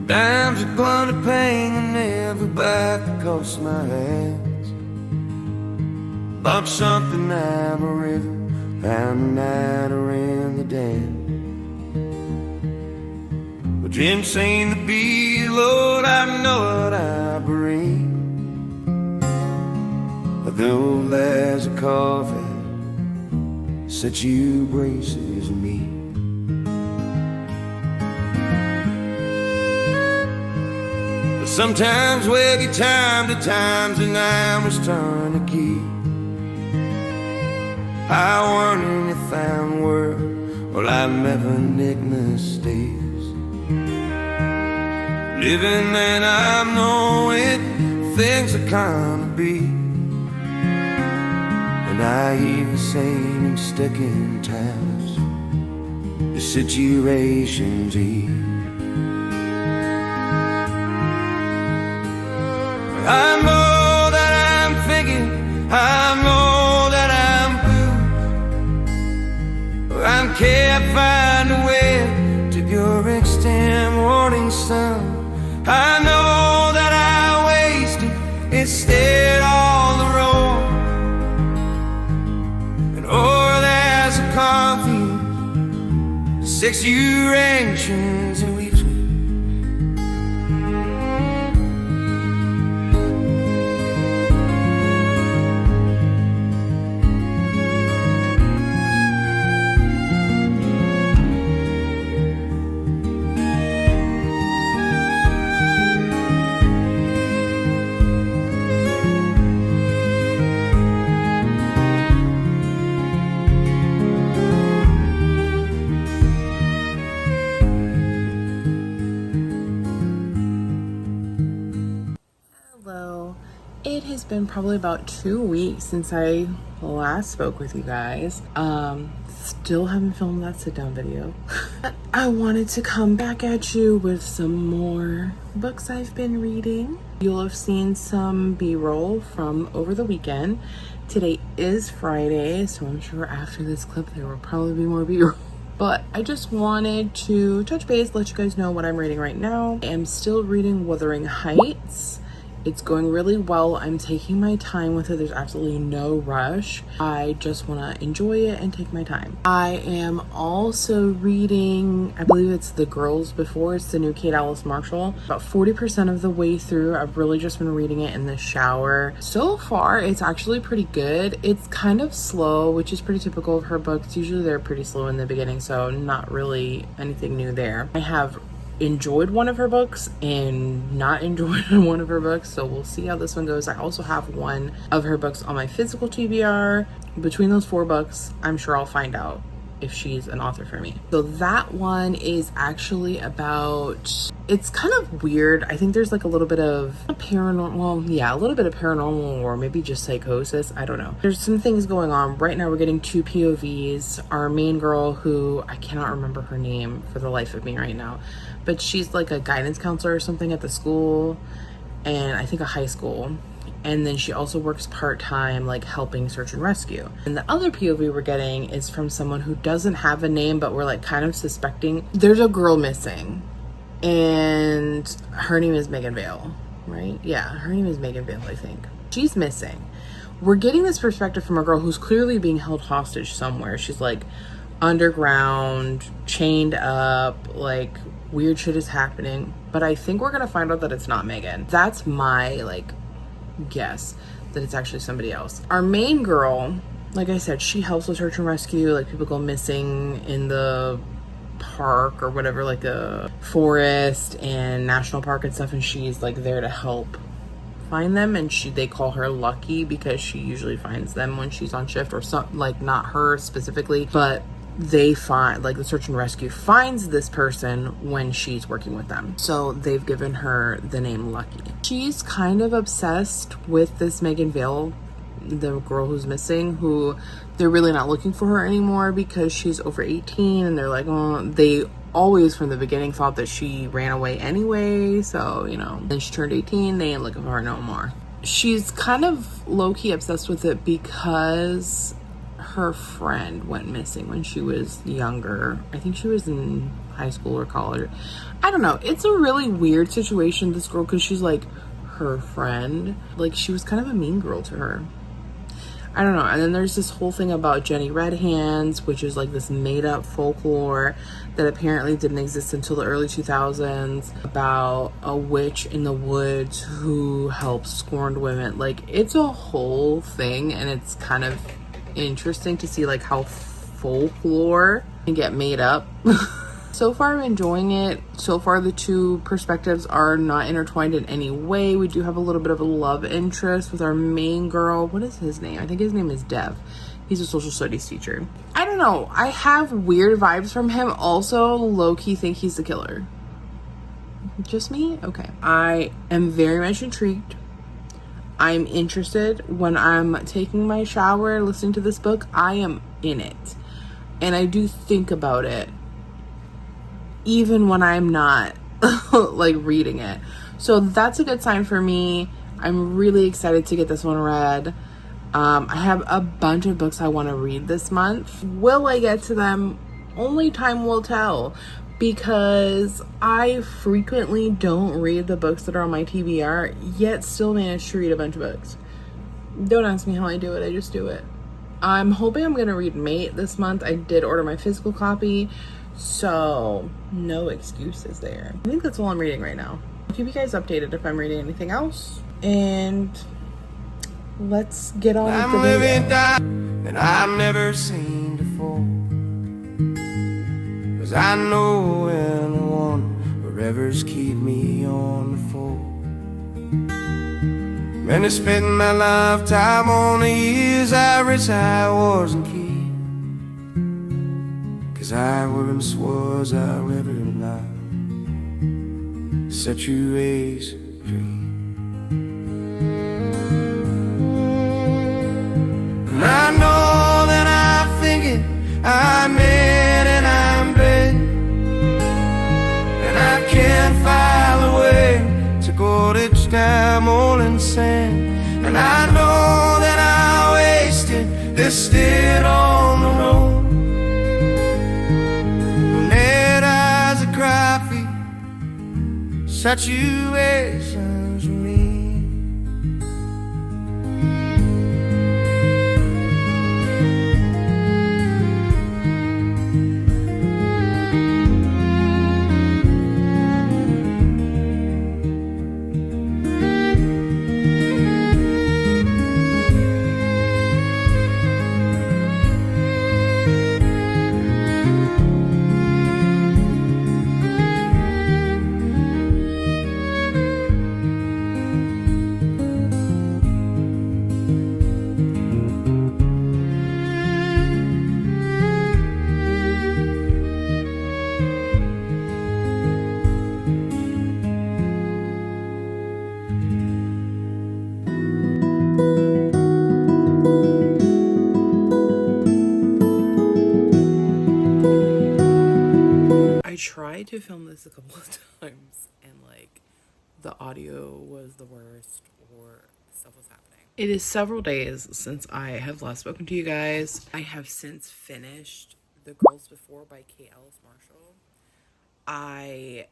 Dimes a glut of pain and every bite that costs my hands. Bought something out of a river, found a nighter in the dam. But Jim seemed to be, Lord, I know what I bring. Though there's a coffee, such you braces me. But sometimes we'll get time to times and I was turn the key. I wonder if I'm worth, well, I never nick mistakes. Living and I know it, things are gonna be. And I even seen him stuck in times the situations he. I know that I'm thinking, I know that I'm blue. I can't find a way to your extend morning sun. I know that I wasted instead all the road. Oh, there's a coffee, 6 durations in each week. It has been probably about 2 weeks since I last spoke with you guys. Still haven't filmed that sit down video. I wanted to come back at you with some more books I've been reading. You'll have seen some b-roll from over the weekend. Today is Friday, so I'm sure after this clip there will probably be more b-roll. But I just wanted to touch base, let you guys know what I'm reading right now. I am still reading Wuthering Heights. It's going really well. I'm taking my time with it. There's absolutely no rush. I just want to enjoy it and take my time. I am also reading, I believe it's The Girls Before. It's the new Kate Alice Marshall. About 40% of the way through. I've really just been reading it in the shower. So far, it's actually pretty good. It's kind of slow, which is pretty typical of her books. Usually they're pretty slow in the beginning, so not really anything new there. I have enjoyed one of her books and not enjoyed one of her books, so we'll see how this one goes. I also have one of her books on my physical TBR. Between those 4 books, I'm sure I'll find out if she's an author for me. So that one is actually about, it's kind of weird. I think there's like a little bit of paranormal, well, yeah, a little bit of paranormal or maybe just psychosis. I don't know. There's some things going on. Right now we're getting 2 POVs. Our main girl, who I cannot remember her name for the life of me right now, but she's like a guidance counselor or something at the school, and I think a high school. And then she also works part-time, like helping search and rescue. And the other POV we're getting is from someone who doesn't have a name, but we're like kind of suspecting there's a girl missing, and her name is Megan Vale, right? Yeah, her name is Megan Vale, I think. She's missing. We're getting this perspective from a girl who's clearly being held hostage somewhere. She's like underground, chained up, like weird shit is happening. But I think we're gonna find out that it's not Megan. That's my like guess, that it's actually somebody else. Our main girl, like I said, she helps with search and rescue. Like people go missing in the park or whatever, like a forest and national park and stuff, and she's like there to help find them. And they call her Lucky because she usually finds them when she's on shift, or something, like not her specifically, but they find, like the search and rescue finds this person when she's working with them. So they've given her the name Lucky. She's kind of obsessed with this Megan Vale, the girl who's missing, who they're really not looking for her anymore because she's over 18, and they're like, oh, they always from the beginning thought that she ran away anyway, so you know, then she turned 18, they ain't looking for her no more. She's kind of low-key obsessed with it because her friend went missing when she was younger. I think she was in high school or college. I don't know. It's a really weird situation, this girl, because she's like her friend. Like, she was kind of a mean girl to her. I don't know. And then there's this whole thing about Jenny Red Hands, which is like this made up folklore that apparently didn't exist until the early 2000s, about a witch in the woods who helps scorned women. Like, it's a whole thing, and it's kind of interesting to see like how folklore can get made up. So far, I'm enjoying it. So far, the two perspectives are not intertwined in any way. We do have a little bit of a love interest with our main girl. What is his name? I think his name is Dev. He's a social studies teacher. I don't know. I have weird vibes from him. Also, low-key think he's the killer. Just me? Okay. I am very much intrigued. I'm interested. When I'm taking my shower, listening to this book, I am in it. And I do think about it, even when I'm not like reading it. So that's a good sign for me. I'm really excited to get this one read. I have a bunch of books I want to read this month. Will I get to them? Only time will tell, because I frequently don't read the books that are on my TBR, yet still manage to read a bunch of books. Don't ask me how I do it, I just do it. I'm hoping I'm going to read Mate this month. I did order my physical copy, so no excuses there. I think that's all I'm reading right now. I'll keep you guys updated if I'm reading anything else. And let's get on with the video. And I've never seen before, 'cause I know when I want, rivers keep me on the floor. And I spent my lifetime on the years I wish I wasn't kid, 'cause I once was a river life, set you ways free. And I know that I think it, I'm in and I'm bed, and I can't find a way to go each time all in sand. And I know that I wasted this still on the road. Red eyes a cry for situations with me. I tried to film this a couple of times, and like the audio was the worst, or stuff was happening. It is several days since I have last spoken to you guys. I have since finished The Girls Before by K. Ellis Marshall. I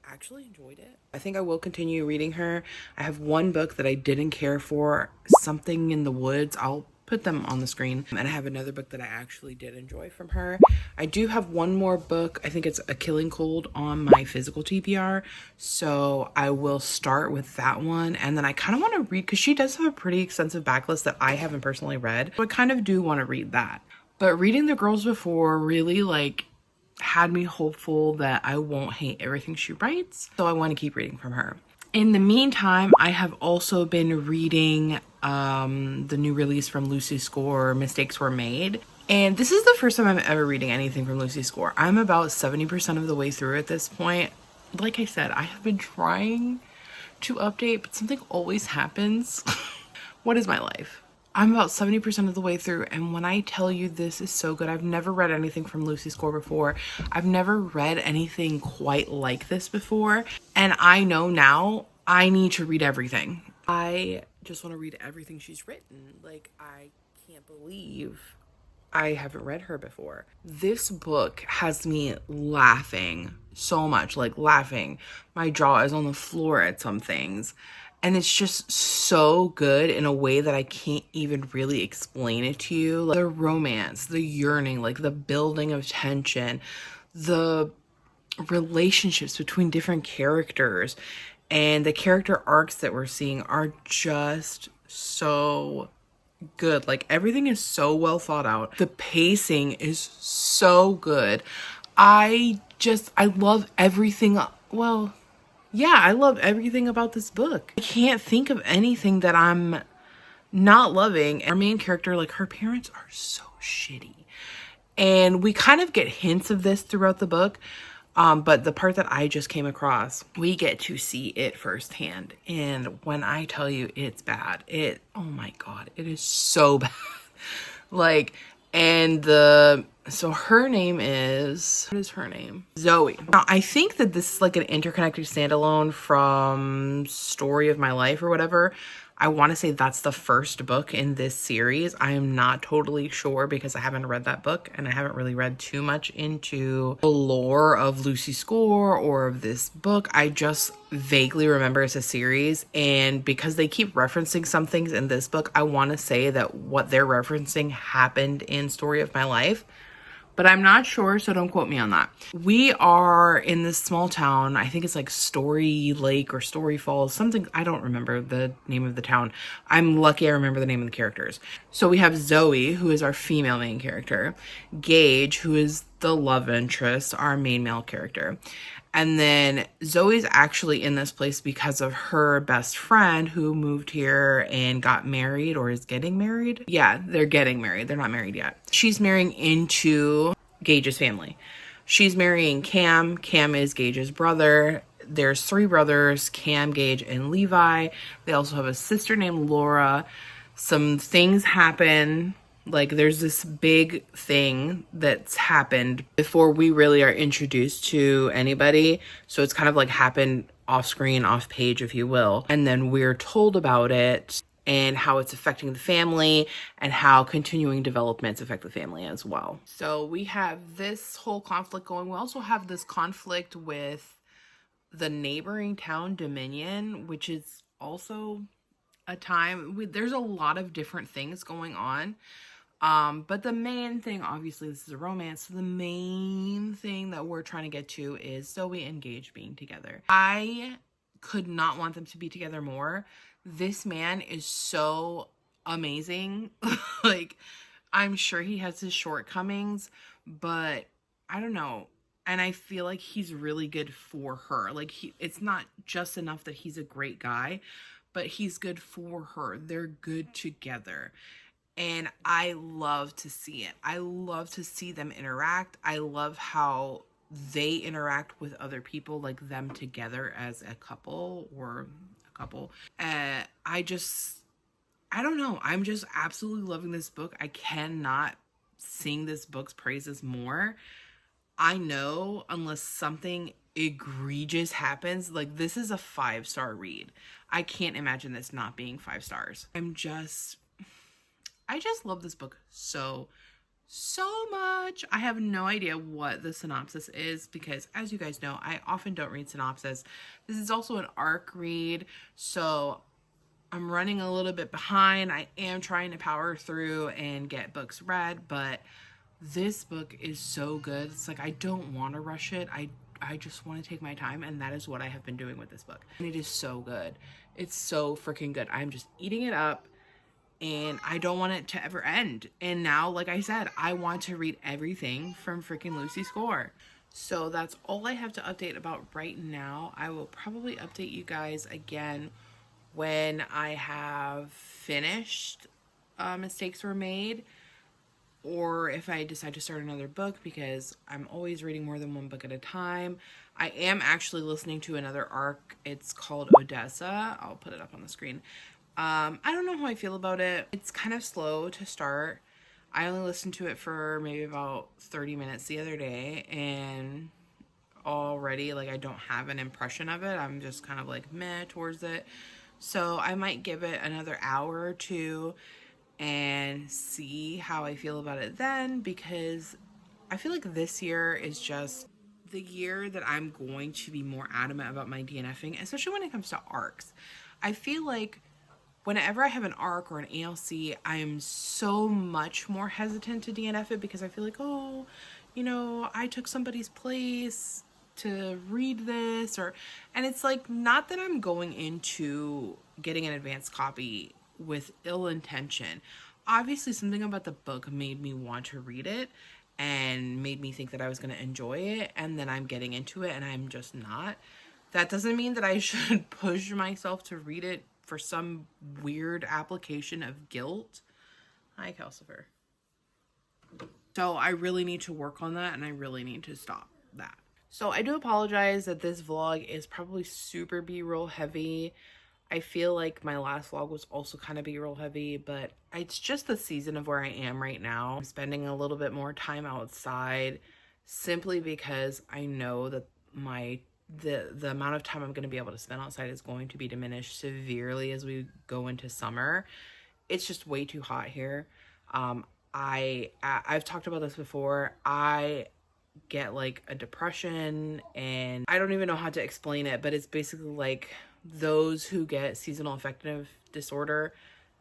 actually enjoyed it. I think I will continue reading her. I have one book that I didn't care for, Something in the Woods. I'll put them on the screen. And I have another book that I actually did enjoy from her. I do have one more book. I think it's A Killing Cold on my physical TBR. So I will start with that one. And then I kind of want to read, because she does have a pretty extensive backlist that I haven't personally read. So I kind of do want to read that. But reading The Girls Before really like had me hopeful that I won't hate everything she writes. So I want to keep reading from her. In the meantime, I have also been reading the new release from Lucy Score, Mistakes Were Made. And this is the first time I'm ever reading anything from Lucy Score. I'm about 70% of the way through at this point. Like I said, I have been trying to update, but something always happens. What is my life? I'm about 70% of the way through, and when I tell you this is so good, I've never read anything from Lucy Score before. I've never read anything quite like this before, and I know now I need to read everything. I just want to read everything she's written. Like, I can't believe I haven't read her before. This book has me laughing so much, like laughing. My jaw is on the floor at some things. And it's just so good in a way that I can't even really explain it to you. Like, the romance, the yearning, like the building of tension, the relationships between different characters, and the character arcs that we're seeing are just so good. Like, everything is so well thought out. The pacing is so good. I love everything. Well, yeah, I love everything about this book. I can't think of anything that I'm not loving. Our main character, like, her parents are so shitty. And we kind of get hints of this throughout the book. But the part that I just came across, we get to see it firsthand. And when I tell you it's bad, oh my God, it is so bad. Like, and so her name is, what is her name? Zoe. Now, I think that this is like an interconnected standalone from Story of My Life or whatever. I want to say that's the first book in this series. I am not totally sure because I haven't read that book and I haven't really read too much into the lore of Lucy Score or of this book. I just vaguely remember it's a series, and because they keep referencing some things in this book, I want to say that what they're referencing happened in Story of My Life. But I'm not sure, so don't quote me on that. We are in this small town. I think it's like Story Lake or Story Falls, something. I don't remember the name of the town. I'm lucky I remember the name of the characters. So we have Zoe, who is our female main character. Gage, who is the love interest, our main male character. And then Zoe's actually in this place because of her best friend who moved here and got married or is getting married. Yeah, they're getting married. They're not married yet. She's marrying into Gage's family. She's marrying Cam. Cam is Gage's brother. There's 3 brothers, Cam, Gage, and Levi. They also have a sister named Laura. Some things happen. Like, there's this big thing that's happened before we really are introduced to anybody. So it's kind of like happened off screen, off page, if you will. And then we're told about it and how it's affecting the family and how continuing developments affect the family as well. So we have this whole conflict going. We also have this conflict with the neighboring town, Dominion, which is also a time. There's a lot of different things going on. But the main thing, obviously, this is a romance. So the main thing that we're trying to get to is Zoe and Gage being together. I could not want them to be together more. This man is so amazing. Like, I'm sure he has his shortcomings, but I don't know. And I feel like he's really good for her. Like, it's not just enough that he's a great guy, but he's good for her. They're good together. And I love to see it. I love to see them interact. I love how they interact with other people, like them together as a couple or a couple. I don't know. I'm just absolutely loving this book. I cannot sing this book's praises more. I know unless something egregious happens, like, this is a 5-star read. I can't imagine this not being 5 stars. I just love this book so much. I have no idea what the synopsis is because, as you guys know, I often don't read synopsis. This is also an ARC read, so I'm running a little bit behind. I am trying to power through and get books read, but this book is so good. It's like, I don't want to rush it. I just want to take my time, and that is what I have been doing with this book. And it is so good. It's so freaking good. I'm just eating it up. And I don't want it to ever end. And now, like I said, I want to read everything from freaking Lucy Score. So that's all I have to update about right now. I will probably update you guys again when I have finished Mistakes Were Made, or if I decide to start another book, because I'm always reading more than one book at a time. I am actually listening to another arc. It's called Odessa. I'll put it up on the screen. I don't know how I feel about it. It's kind of slow to start. I only listened to it for maybe about 30 minutes the other day, and already, like, I don't have an impression of it. I'm just kind of like meh towards it. So I might give it another hour or two and see how I feel about it then, because I feel like this year is just the year that I'm going to be more adamant about my DNFing, especially when it comes to arcs. I feel like whenever I have an arc or an ALC, I am so much more hesitant to DNF it because I feel like, oh, you know, I took somebody's place to read this, and it's like, not that I'm going into getting an advanced copy with ill intention. Obviously, something about the book made me want to read it and made me think that I was going to enjoy it, and then I'm getting into it and I'm just not. That doesn't mean that I should push myself to read it for some weird application of guilt. Hi, Calcifer. So I really need to work on that, and I really need to stop that. So I do apologize that this vlog is probably super B-roll heavy. I feel like my last vlog was also kind of B-roll heavy, but it's just the season of where I am right now. I'm spending a little bit more time outside simply because I know that the amount of time I'm going to be able to spend outside is going to be diminished severely as we go into summer. It's just way too hot here. I've talked about this before. I get like a depression, and I don't even know how to explain it, but it's basically like those who get seasonal affective disorder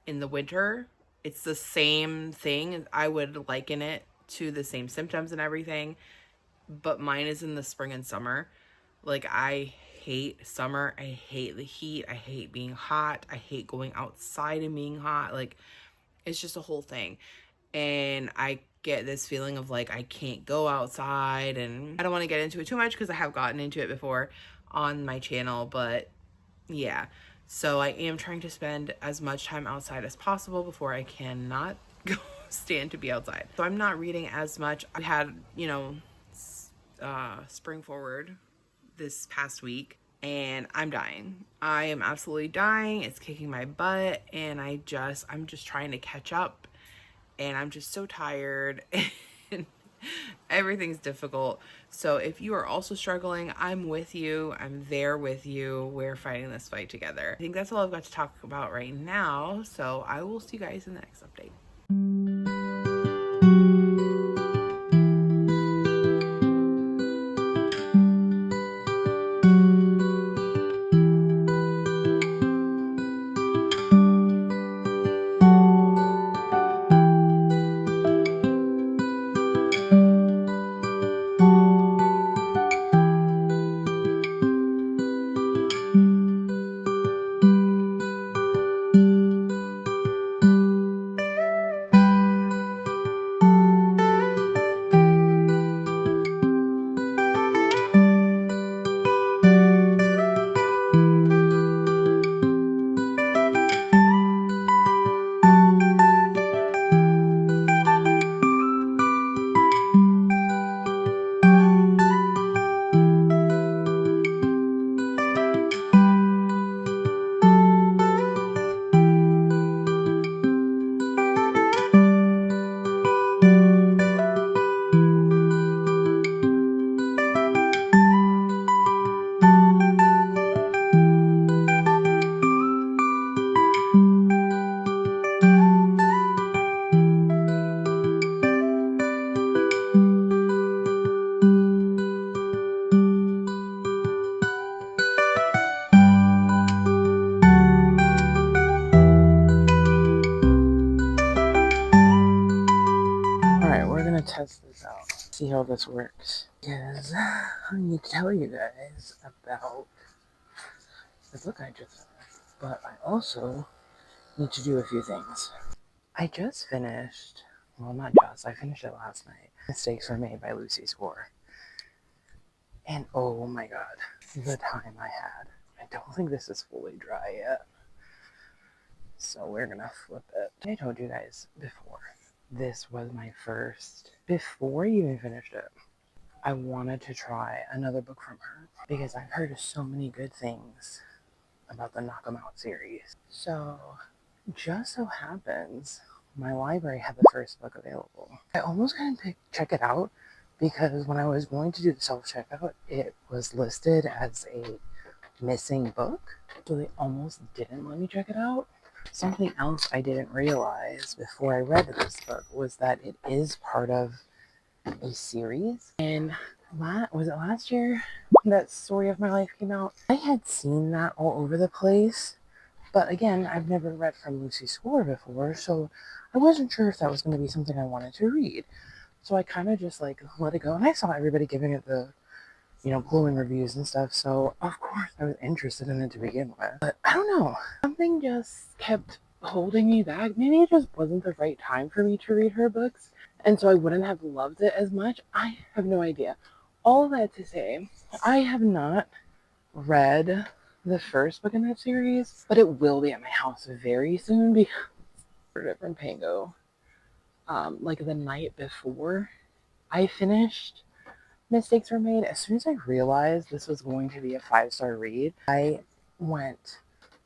in the winter. It's the same thing. I would liken it to the same symptoms and everything, but mine is in the spring and summer. Like, I hate summer. I hate the heat. I hate being hot. I hate going outside and being hot. Like, it's just a whole thing. And I get this feeling of like I can't go outside, and I don't want to get into it too much because I have gotten into it before on my channel, but yeah. So I am trying to spend as much time outside as possible before I cannot go stand to be outside. So I'm not reading as much. I had, you know, spring forward this past week, and I'm dying. I am absolutely dying. It's kicking my butt, and I'm just trying to catch up, and I'm just so tired and everything's difficult. So if you are also struggling, I'm with you. I'm there with you. We're fighting this fight together. I think that's all I've got to talk about right now. So I will see you guys in the next update. Test this out, see how this works, because I need to tell you guys about the book I just finished, but I also need to do a few things. I just finished, well, not just, I finished it last night, Mistakes Were Made by Lucy Score, and oh my god, the time I had. I don't think this is fully dry yet, so we're gonna flip it. I told you guys before, this was my first, before you even finished it, I wanted to try another book from her because I've heard so many good things about the Knock 'Em Out series. So, just so happens, my library had the first book available. I almost couldn't check it out because when I was going to do the self-checkout, it was listed as a missing book. So they almost didn't let me check it out. Something else I didn't realize before I read this book was that it is part of a series. And was it last year that Story of My Life came out? I had seen that all over the place. But again, I've never read from Lucy Score before, so I wasn't sure if that was going to be something I wanted to read. So I kind of just like let it go. And I saw everybody giving it the, glowing reviews and stuff. So of course I was interested in it to begin with. But I don't know. Something just kept holding me back. Maybe it just wasn't the right time for me to read her books. And so I wouldn't have loved it as much. I have no idea. All that to say, I have not read the first book in that series, but it will be at my house very soon because I heard it from Pango. Like the night before I finished Mistakes Were Made, as soon as I realized this was going to be a 5-star read, I went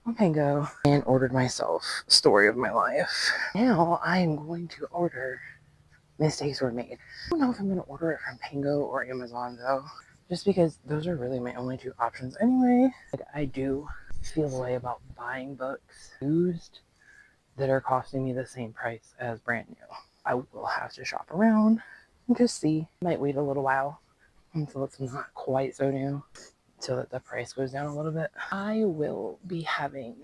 on Pango and ordered myself Story of My Life. Now I am going to order Mistakes Were Made. I don't know if I'm going to order it from Pango or Amazon though, just because those are really my only two options anyway. I do feel the way about buying books used that are costing me the same price as brand new. I will have to shop around and just see. Might wait a little while until it's not quite so new, so that the price goes down a little bit. I will be having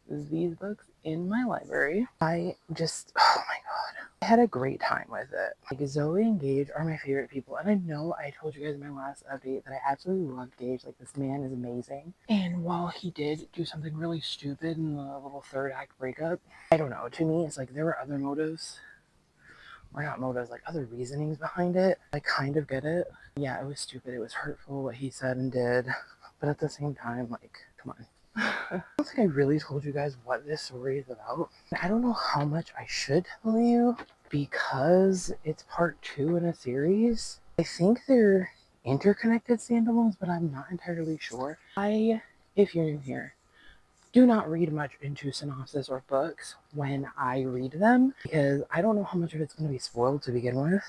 these books in my library. Oh my god, I had a great time with it. Like, Zoe and Gage are my favorite people, and I know I told you guys in my last update that I absolutely love Gage. Like, this man is amazing. And while he did do something really stupid in the little third act breakup, I don't know, to me it's like there were other motives, or not motives, like other reasonings behind it. I kind of get it. Yeah, it was stupid, it was hurtful what he said and did, but at the same time, like, come on. I don't think I really told you guys what this story is about. I don't know how much I should tell you because it's part 2 in a series. I think they're interconnected standalones, but I'm not entirely sure. If you're new here, do not read much into synopsis or books when I read them because I don't know how much of it's going to be spoiled to begin with.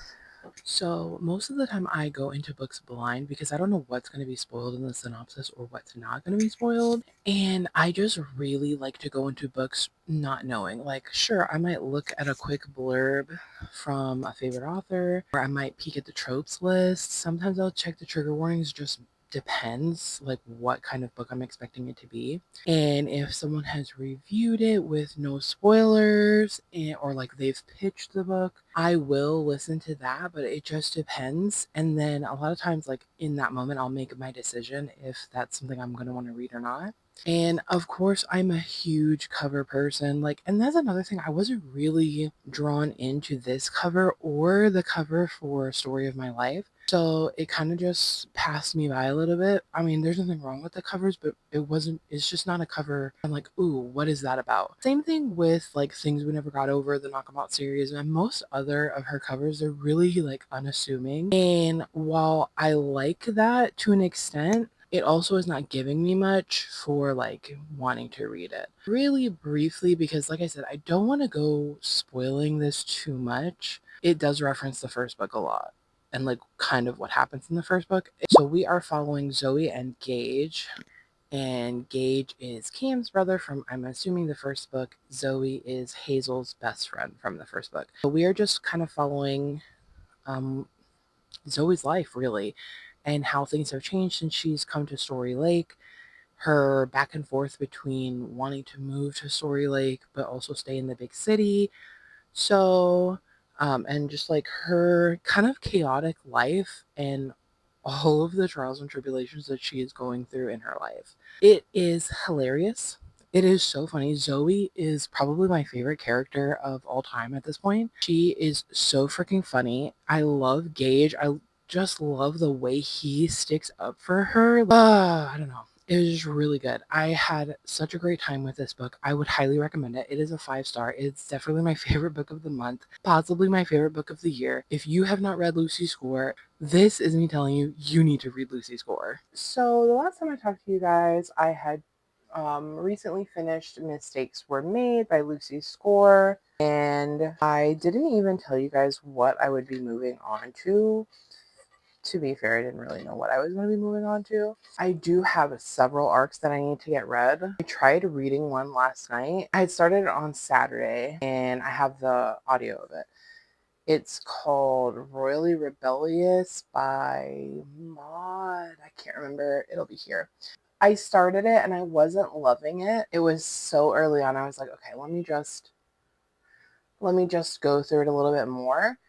So most of the time I go into books blind because I don't know what's going to be spoiled in the synopsis or what's not going to be spoiled. And I just really like to go into books not knowing. Like, sure, I might look at a quick blurb from a favorite author, or I might peek at the tropes list. Sometimes I'll check the trigger warnings, just depends like what kind of book I'm expecting it to be. And if someone has reviewed it with no spoilers or like they've pitched the book, I will listen to that, but it just depends. And then a lot of times, like in that moment, I'll make my decision if that's something I'm going to want to read or not. And of course, I'm a huge cover person. Like, and that's another thing. I wasn't really drawn into this cover or the cover for Story of My Life. So it kind of just passed me by a little bit. I mean, there's nothing wrong with the covers, but it's just not a cover. I'm like, ooh, what is that about? Same thing with like Things We Never Got Over, the Knockabout series, and most other of her covers, they're really like unassuming. And while I like that to an extent, it also is not giving me much for like wanting to read it. Really briefly, because like I said, I don't want to go spoiling this too much. It does reference the first book a lot and like kind of what happens in the first book. So we are following Zoe and Gage. And Gage is Cam's brother from, I'm assuming, the first book. Zoe is Hazel's best friend from the first book. So we are just kind of following Zoe's life, really, and how things have changed since she's come to Story Lake. Her back and forth between wanting to move to Story Lake, but also stay in the big city. So, and just like her kind of chaotic life and all of the trials and tribulations that she is going through in her life. It is hilarious. It is so funny. Zoe is probably my favorite character of all time at this point. She is so freaking funny. I love Gage. I just love the way he sticks up for her. I don't know. It was just really good. I had such a great time with this book. I would highly recommend it. It is a 5-star. It's definitely my favorite book of the month, possibly my favorite book of the year. If you have not read Lucy Score, this is me telling you, you need to read Lucy Score. So the last time I talked to you guys, I had recently finished Mistakes Were Made by Lucy Score, and I didn't even tell you guys what I would be moving on to to be fair, I didn't really know what I was going to be moving on to. I do have several arcs that I need to get read. I tried reading one last night. I had started it on Saturday, and I have the audio of it. It's called Royally Rebellious by Maud. I can't remember. It'll be here. I started it and I wasn't loving it. It was so early on. I was like, okay, let me just go through it a little bit more.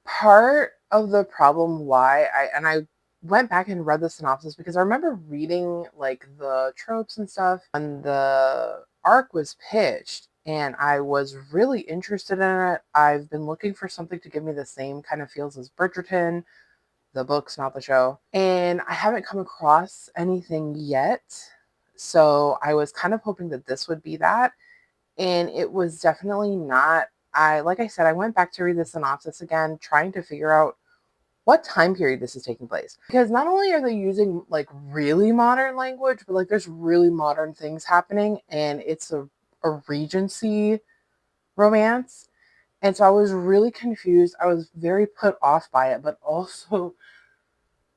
Part of the problem why I went back and read the synopsis because I remember reading like the tropes and stuff when the arc was pitched, and I was really interested in it. I've been looking for something to give me the same kind of feels as Bridgerton, the books, not the show, and I haven't come across anything yet. So I was kind of hoping that this would be that, and it was definitely not. Like I said, I went back to read the synopsis again, trying to figure out what time period this is taking place. Because not only are they using like really modern language, but like there's really modern things happening, and it's a Regency romance. And so I was really confused. I was very put off by it, but also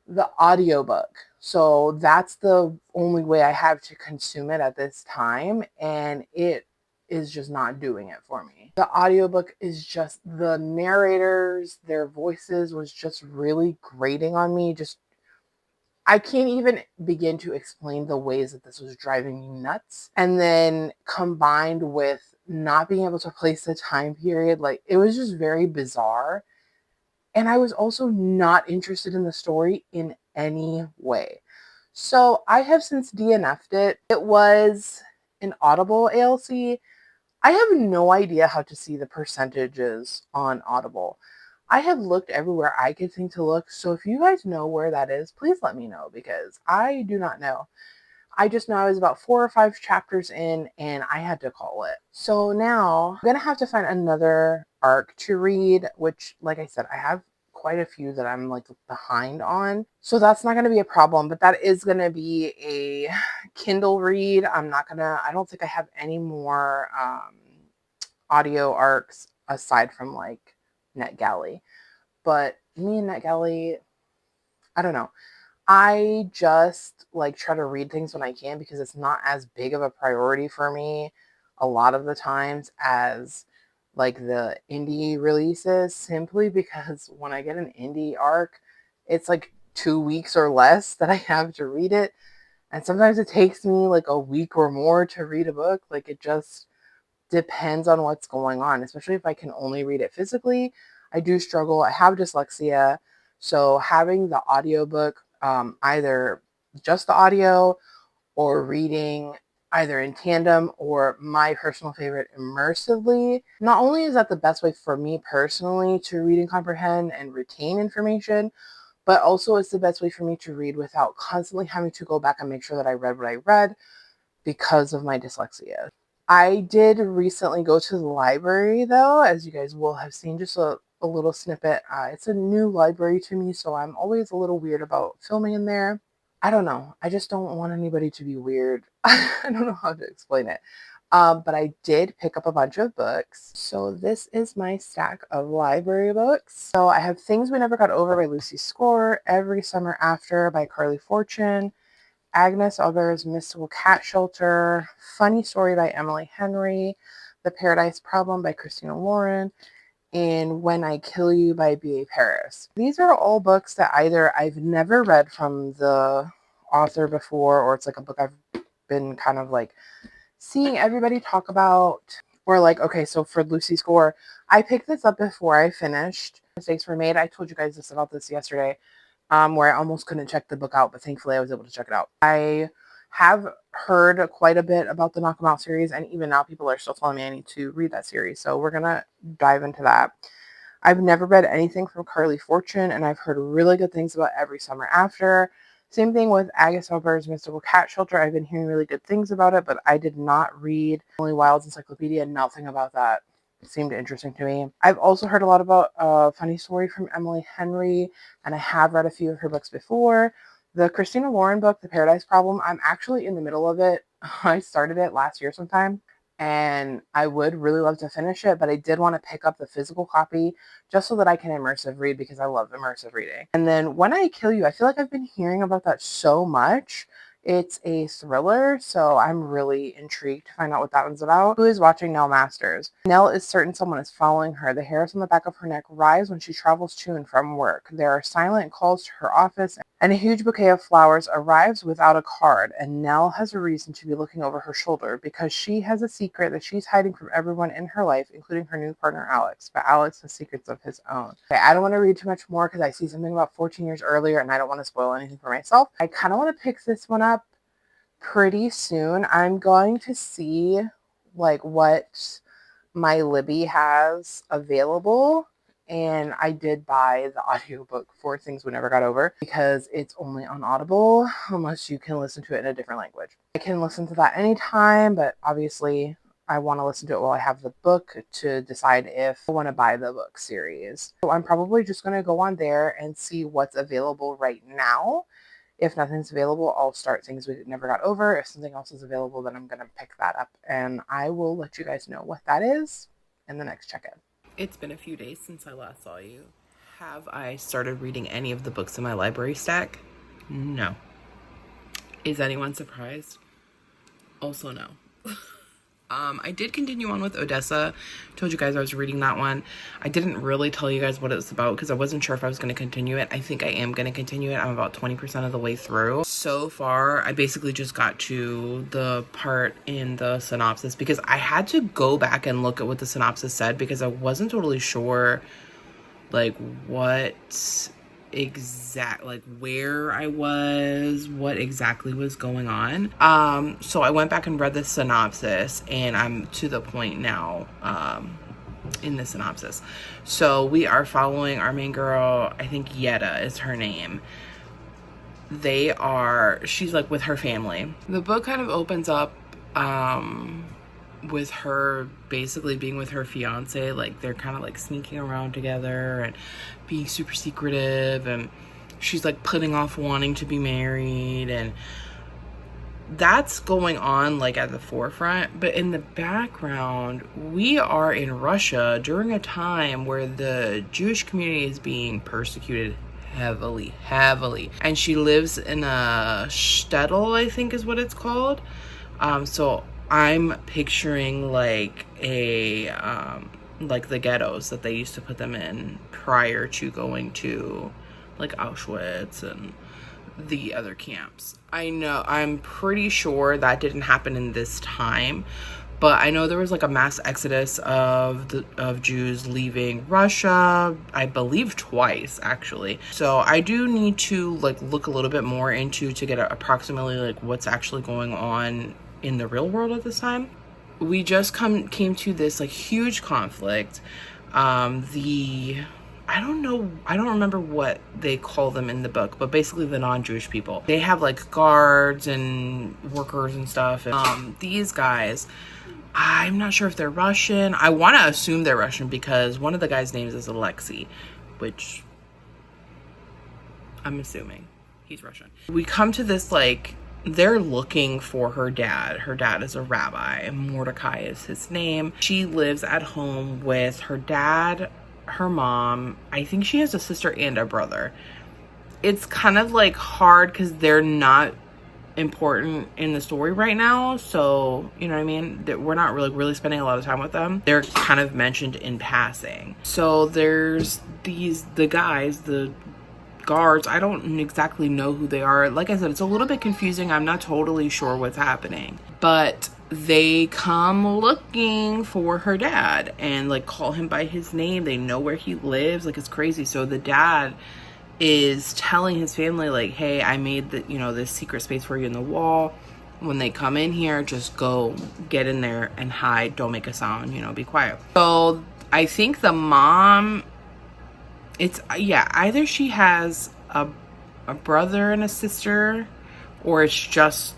the audiobook. So that's the only way I have to consume it at this time, and it is just not doing it for me. The audiobook is just, the narrators, their voices was just really grating on me. Just, I can't even begin to explain the ways that this was driving me nuts. And then combined with not being able to place the time period, like it was just very bizarre. And I was also not interested in the story in any way. So I have since DNF'd it. It was an Audible ALC. I have no idea how to see the percentages on Audible. I have looked everywhere I could think to look. So if you guys know where that is, please let me know, because I do not know. I just know I was about 4 or 5 chapters in and I had to call it. So now I'm going to have to find another arc to read, which, like I said, I have quite a few that I'm like behind on. So that's not going to be a problem, but that is going to be a Kindle read. I don't think I have any more audio arcs aside from like NetGalley. But me and NetGalley, I don't know. I just like try to read things when I can because it's not as big of a priority for me a lot of the times as like the indie releases, simply because when I get an indie arc, it's like 2 weeks or less that I have to read it. And sometimes it takes me like a week or more to read a book. Like it just depends on what's going on, especially if I can only read it physically. I do struggle. I have dyslexia. So having the audiobook, either just the audio or reading either in tandem or my personal favorite, immersively, not only is that the best way for me personally to read and comprehend and retain information, but also it's the best way for me to read without constantly having to go back and make sure that I read what I read because of my dyslexia. I did recently go to the library, though, as you guys will have seen just a little snippet. It's a new library to me, so I'm always a little weird about filming in there. I don't know. I just don't want anybody to be weird. I don't know how to explain it. But I did pick up a bunch of books. So this is my stack of library books. So I have Things We Never Got Over by Lucy Score, Every Summer After by Carly Fortune, Agnes Auber's Mystical Cat Shelter, Funny Story by Emily Henry, The Paradise Problem by Christina Lauren, and When I Kill You by B.A. Paris. These are all books that either I've never read from the author before, or it's like a book I've been kind of like seeing everybody talk about, or like, okay, so for Lucy Score, I picked this up before I finished. Mistakes were made. I told you guys about this yesterday. Where I almost couldn't check the book out, but thankfully I was able to check it out. I have heard quite a bit about the Knock 'em Out series, and even now people are still telling me I need to read that series, so we're gonna dive into that. I've never read anything from Carly Fortune, and I've heard really good things about Every Summer After. Same thing with Agnes Auber's Mystical Cat Shelter. I've been hearing really good things about it, but I did not read Only Wilds Encyclopedia. Nothing about that seemed interesting to me. I've also heard a lot about Funny Story from Emily Henry, and I have read a few of her books before. The Christina Lauren book, The Paradise Problem, I'm actually in the middle of it. I started it last year sometime. and I would really love to finish it, but I did want to pick up the physical copy just so that I can immersive read because I love immersive reading. And then When I Kill You, I feel like I've been hearing about that so much. It's a thriller, so I'm really intrigued to find out what that one's about. Who is watching Nell Masters? Nell is certain someone is following her. The hairs on the back of her neck rise when she travels to and from work. There are silent calls to her office, and a huge bouquet of flowers arrives without a card, and Nell has a reason to be looking over her shoulder because she has a secret that she's hiding from everyone in her life, including her new partner Alex. But Alex has secrets of his own. Okay, I don't want to read too much more because I see something about 14 years earlier and I don't want to spoil anything for myself. I kind of want to pick this one up pretty soon. I'm going to see like what my Libby has available, and I did buy the audiobook for Things We Never Got Over because it's only on Audible unless you can listen to it in a different language. I can listen to that anytime, but obviously I want to listen to it while I have the book to decide if I want to buy the book series. So I'm probably just going to go on there and see what's available right now. If nothing's available, I'll start Things We Never Got Over. If something else is available, then I'm going to pick that up. And I will let you guys know what that is in the next check-in. It's been a few days since I last saw you. Have I started reading any of the books in my library stack? No. Is anyone surprised? Also no. I did continue on with Odessa. Told you guys I was reading that one. I didn't really tell you guys what it was about because I wasn't sure if I was going to continue it. I think I am going to continue it. I'm about 20% of the way through. So far, I basically just got to the part in the synopsis because I had to go back and look at what the synopsis said because I wasn't totally sure like what where I was, what exactly was going on. So I went back and read the synopsis, and I'm to the point now in the synopsis. So we are following our main girl. I think Yetta is her name. She's like with her family. The book kind of opens up with her basically being with her fiance. Like they're kind of like sneaking around together and being super secretive, and she's like putting off wanting to be married, and that's going on like at the forefront. But in the background, we are in Russia during a time where the Jewish community is being persecuted heavily, and she lives in a shtetl, I think is what it's called. So I'm picturing like like the ghettos that they used to put them in prior to going to like Auschwitz and the other camps. I'm pretty sure that didn't happen in this time, but I know there was like a mass exodus of Jews leaving Russia, I believe twice actually. So I do need to like look a little bit more into to get approximately like what's actually going on in the real world at this time. We just came to this like huge conflict. I don't remember what they call them in the book, but basically the non-Jewish people. They have like guards and workers and stuff. And these guys, I'm not sure if they're Russian. I want to assume they're Russian because one of the guys' names is Alexei, which I'm assuming he's Russian. We come to this like, they're looking for her dad. Her dad is a rabbi. Mordecai is his name. She lives at home with her dad, her mom. I think she has a sister and a brother. It's kind of like hard because they're not important in the story right now. So, you know what I mean? We're not really spending a lot of time with them. They're kind of mentioned in passing. So there's the guys, the guards. I don't exactly know who they are. Like I said, it's a little bit confusing. I'm not totally sure what's happening, but they come looking for her dad and like call him by his name. They know where he lives. Like it's crazy. So the dad is telling his family like, hey, I made this secret space for you in the wall. When they come in here, just go get in there and hide. Don't make a sound, be quiet. So I think the mom, either she has a brother and a sister, or it's just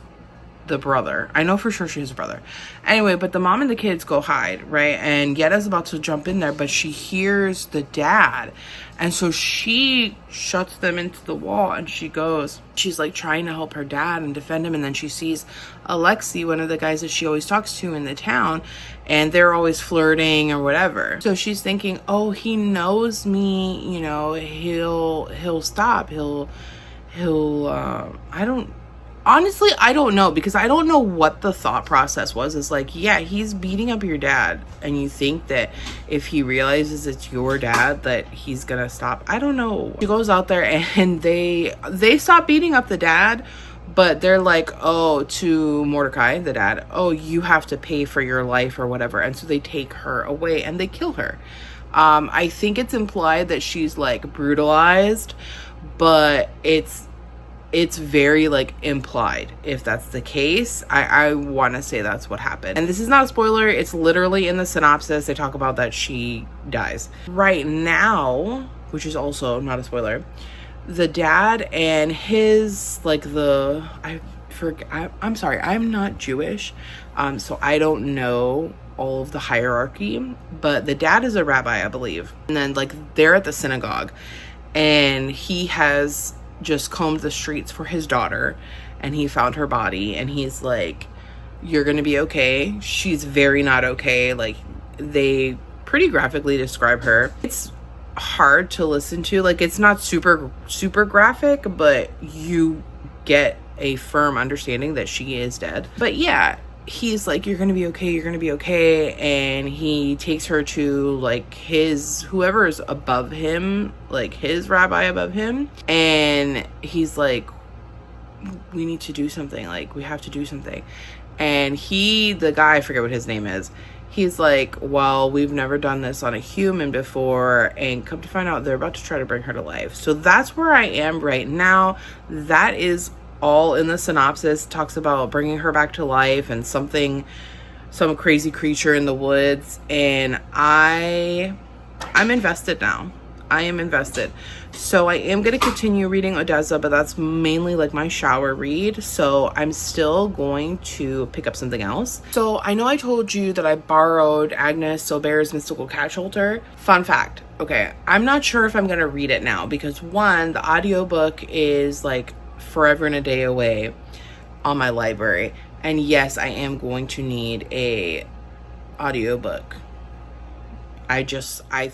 the brother. I know for sure she has a brother. Anyway, but the mom and the kids go hide, right? And Yetta's about to jump in there, but she hears the dad. And so she shuts them into the wall and she's like trying to help her dad and defend him. And then she sees Alexi, one of the guys that she always talks to in the town, and they're always flirting or whatever. So she's thinking, oh, he knows me, you know, he'll stop. Honestly, I don't know, because I don't know what the thought process was. It's like, yeah, he's beating up your dad, and you think that if he realizes it's your dad that he's gonna stop. I don't know. She goes out there and they stop beating up the dad, but they're like, oh, to Mordecai, the dad, oh, you have to pay for your life or whatever. And so they take her away and they kill her. I think it's implied that she's like brutalized, but it's very like implied if that's the case. I want to say that's what happened. And this is not a spoiler. It's literally in the synopsis. They talk about that she dies. Right now, which is also not a spoiler, the dad and his like I'm sorry, I'm not Jewish. So I don't know all of the hierarchy, but the dad is a rabbi, I believe. And then like they're at the synagogue and he has just combed the streets for his daughter and he found her body and he's like, you're gonna be okay. She's very not okay. Like, they pretty graphically describe her. It's hard to listen to. Like, it's not super graphic, but you get a firm understanding that she is dead. But yeah, he's like, you're gonna be okay, you're gonna be okay. And he takes her to like his, whoever is above him, like his rabbi above him, and he's like, we need to do something, like we have to do something. And the guy, I forget what his name is, he's like, well, we've never done this on a human before, and come to find out they're about to try to bring her to life. So that's where I am right now. That is all in the synopsis. Talks about bringing her back to life and some crazy creature in the woods, and I'm invested now. I am invested. So I am going to continue reading Odessa, but that's mainly like my shower read. So I'm still going to pick up something else. So I know I told you that I borrowed Agnes Saubert's Mystical Cat Shelter. Fun fact. Okay, I'm not sure if I'm going to read it now because one, the audiobook is like forever and a day away on my library. And yes, I am going to need a audiobook. I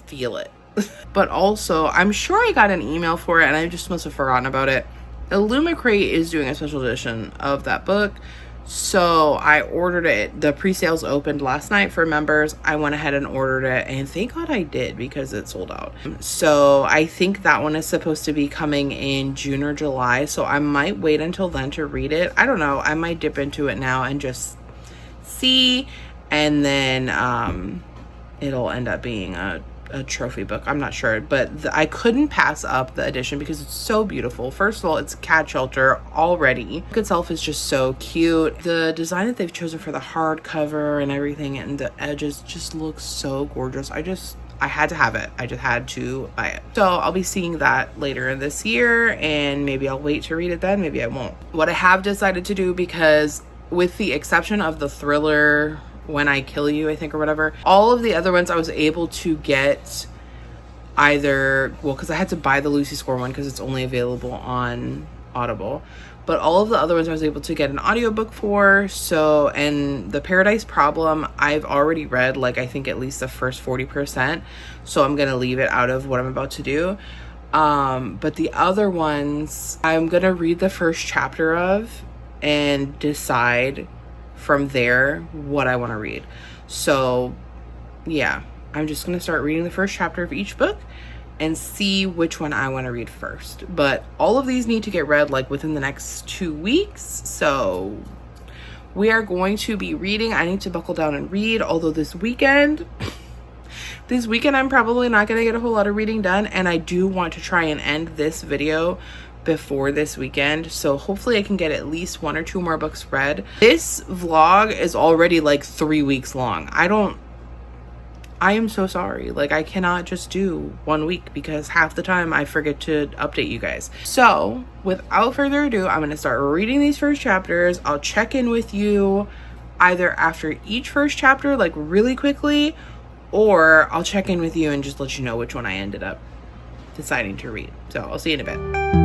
feel it. But also, I'm sure I got an email for it and I just must have forgotten about it. Illumicrate is doing a special edition of that book. So I ordered it. The pre-sales opened last night for members. I went ahead and ordered it, and thank God I did because it sold out. So I think that one is supposed to be coming in June or July. So I might wait until then to read it. I don't know. I might dip into it now and just see. And then it'll end up being a trophy book. I'm not sure, but I couldn't pass up the edition because it's so beautiful. First of all, it's a cat shelter already. The book itself is just so cute. The design that they've chosen for the hardcover and everything and the edges just looks so gorgeous. I had to have it. I just had to buy it. So I'll be seeing that later in this year, and maybe I'll wait to read it then. Maybe I won't. What I have decided to do, because with the exception of the thriller When I Kill You, I think, or whatever, all of the other ones I was able to get either, well, because I had to buy the Lucy Score one because it's only available on Audible, but all of the other ones I was able to get an audiobook for. So, and the Paradise Problem, I've already read, like, I think at least the first 40%, so I'm gonna leave it out of what I'm about to do. But the other ones, I'm gonna read the first chapter of and decide from there what I want to read. So yeah, I'm just gonna start reading the first chapter of each book and see which one I want to read first. But all of these need to get read like within the next 2 weeks, so we are going to be reading. I need to buckle down and read, although this weekend I'm probably not gonna get a whole lot of reading done, and I do want to try and end this video before this weekend, so hopefully I can get at least 1 or 2 more books read. This vlog is already like 3 weeks long. I am so sorry. Like, I cannot just do 1 week because half the time I forget to update you guys. So, without further ado, I'm going to start reading these first chapters. I'll check in with you either after each first chapter, like really quickly, or I'll check in with you and just let you know which one I ended up deciding to read. So, I'll see you in a bit.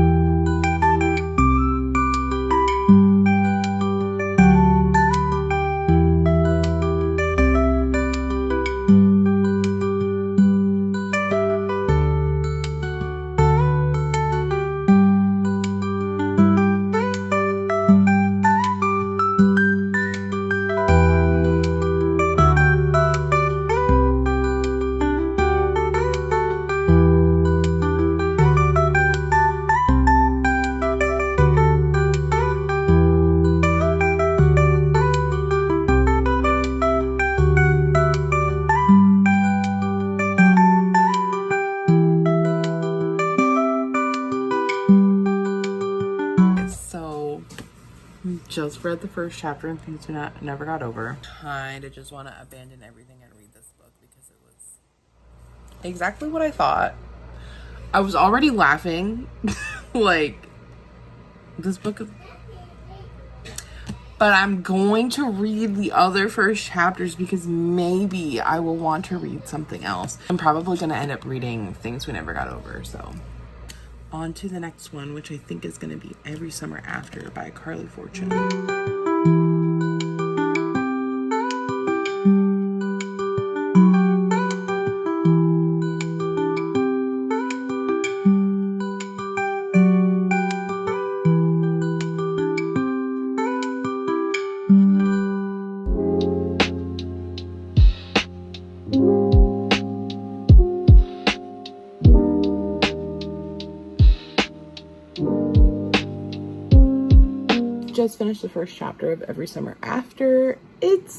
Just read the first chapter and things we never got over. Kind of just want to abandon everything and read this book because it was exactly what I thought. I was already laughing. Like, this book is... But I'm going to read the other first chapters because maybe I will want to read something else. I'm probably going to end up reading Things We Never Got Over, so... On to the next one, which I think is going to be Every Summer After by Carly Fortune. Just finished the first chapter of Every Summer After. It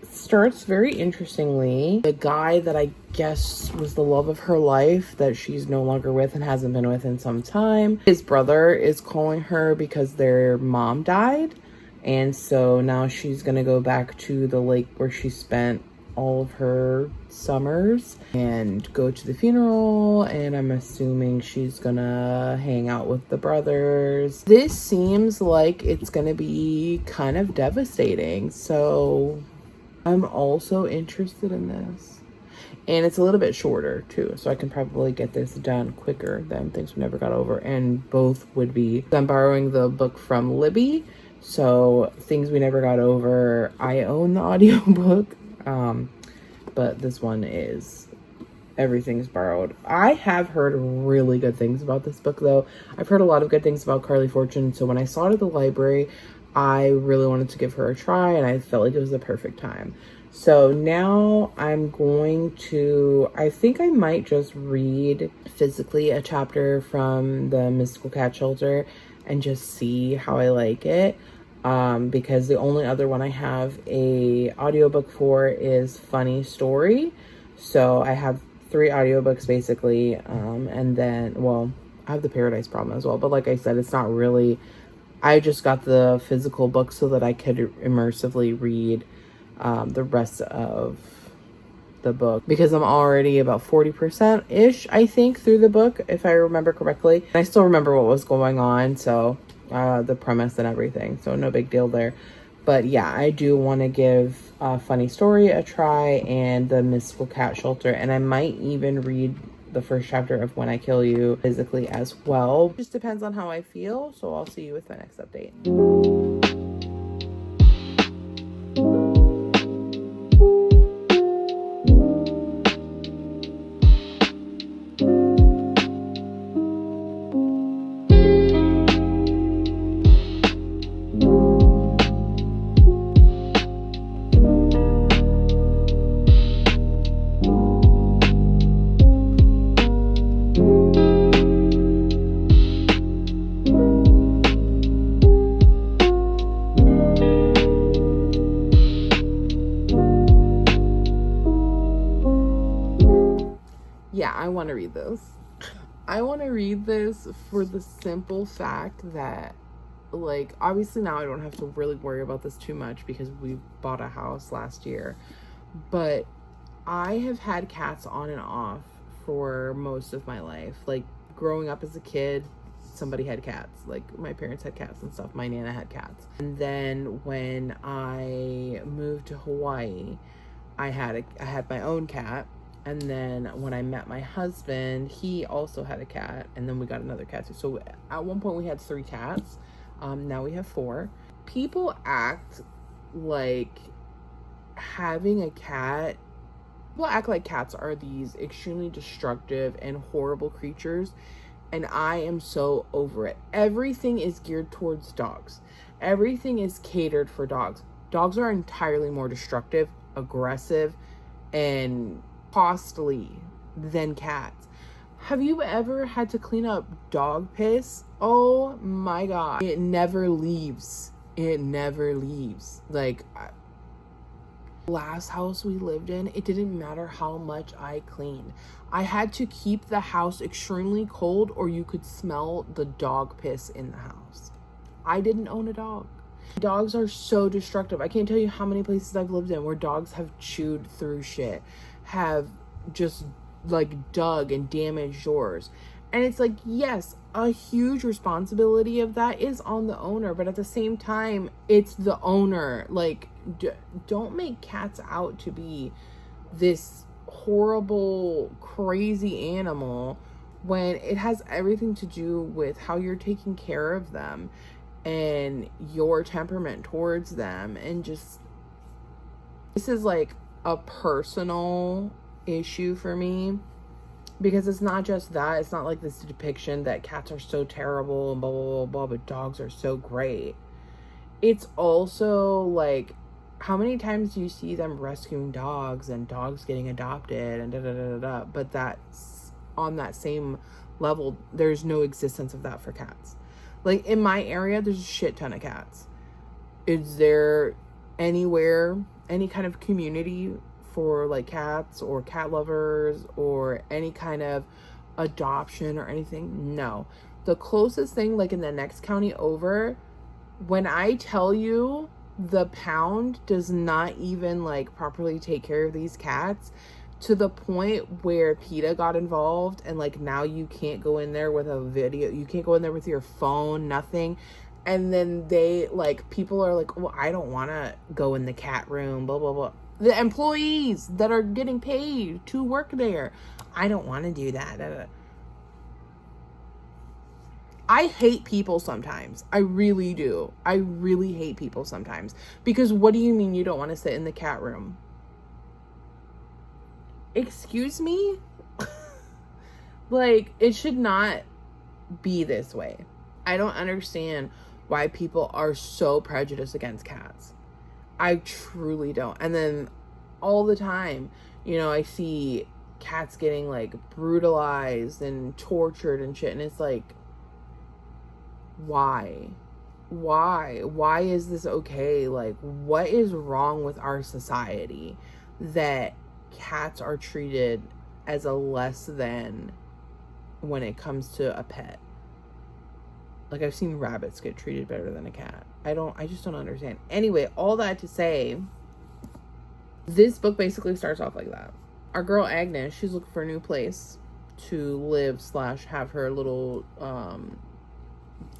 starts very interestingly. The guy that I guess was the love of her life that she's no longer with and hasn't been with in some time, his brother is calling her because their mom died, and so now she's gonna go back to the lake where she spent all of her summers and go to the funeral, and I'm assuming she's gonna hang out with the brothers. This seems like it's gonna be kind of devastating, so I'm also interested in this. And it's a little bit shorter too, so I can probably get this done quicker than Things We Never Got Over, and both would be... I'm borrowing the book from Libby, so Things We Never Got Over, I own the audiobook. But this one is everything's borrowed. I have heard really good things about this book, though. I've heard a lot of good things about Carly Fortune, so when I saw it at the library, I really wanted to give her a try, and I felt like it was the perfect time. So now I'm going to... I think I might just read physically a chapter from the Mystical Cat Shelter and just see how I like it. Because the only other one I have a audiobook for is Funny Story. So I have 3 audiobooks basically, and then, well, I have the Paradise Problem as well, but like I said, it's not really... I just got the physical book so that I could immersively read the rest of the book, because I'm already about 40% ish, I think, through the book, if I remember correctly. And I still remember what was going on, so the premise and everything, so no big deal there. But yeah, I do want to give Funny Story a try and the Mystical Cat Shelter, and I might even read the first chapter of When I Kill You physically as well. Just depends on how I feel, so I'll see you with my next update. Yeah, I want to read this. I want to read this for the simple fact that, like, obviously now I don't have to really worry about this too much because we bought a house last year. But I have had cats on and off for most of my life. Like growing up as a kid, somebody had cats. Like my parents had cats and stuff. My Nana had cats. And then when I moved to Hawaii, I had my own cat. And then when I met my husband, he also had a cat. And then we got another cat too. So at one point we had 3 cats. Now we have 4. People act like having a cat, people act like cats are these extremely destructive and horrible creatures, and I am so over it. Everything is geared towards dogs. Everything is catered for dogs. Dogs are entirely more destructive, aggressive, and costly than cats. Have you ever had to clean up dog piss? Oh my god. It never leaves. It never leaves. Like, last house we lived in, it didn't matter how much I cleaned. I had to keep the house extremely cold or you could smell the dog piss in the house. I didn't own a dog. Dogs are so destructive. I can't tell you how many places I've lived in where dogs have chewed through shit, have just like dug and damaged doors. And it's like, yes, a huge responsibility of that is on the owner, but at the same time, it's the owner. Like, don't make cats out to be this horrible, crazy animal when it has everything to do with how you're taking care of them and your temperament towards them. And just, this is like a personal issue for me. Because it's not just that. It's not like this depiction that cats are so terrible and blah, blah, blah, blah, but dogs are so great. It's also like, how many times do you see them rescuing dogs and dogs getting adopted and da-da-da-da-da? But that's on that same level, there's no existence of that for cats. Like in my area, there's a shit ton of cats. Is there anywhere, any kind of community for like cats or cat lovers or any kind of adoption or anything? No. The closest thing, like in the next county over, when I tell you the pound does not even like properly take care of these cats, to the point where PETA got involved and like now you can't go in there with a video, you can't go in there with your phone, nothing. And then they like, people are like, well, I don't want to go in the cat room, blah blah blah. The employees that are getting paid to work there, I don't want to do that. I hate people sometimes. I really do. I really hate people sometimes. Because what do you mean you don't want to sit in the cat room? Excuse me? Like, it should not be this way. I don't understand why people are so prejudiced against cats. I truly don't. And then all the time, you know, I see cats getting like brutalized and tortured and shit. And it's like, why is this okay? Like, what is wrong with our society that cats are treated as a less than when it comes to a pet? Like, I've seen rabbits get treated better than a cat. I just don't understand. Anyway, all that to say, this book basically starts off like that. Our girl Agnes, she's looking for a new place to live / have her little,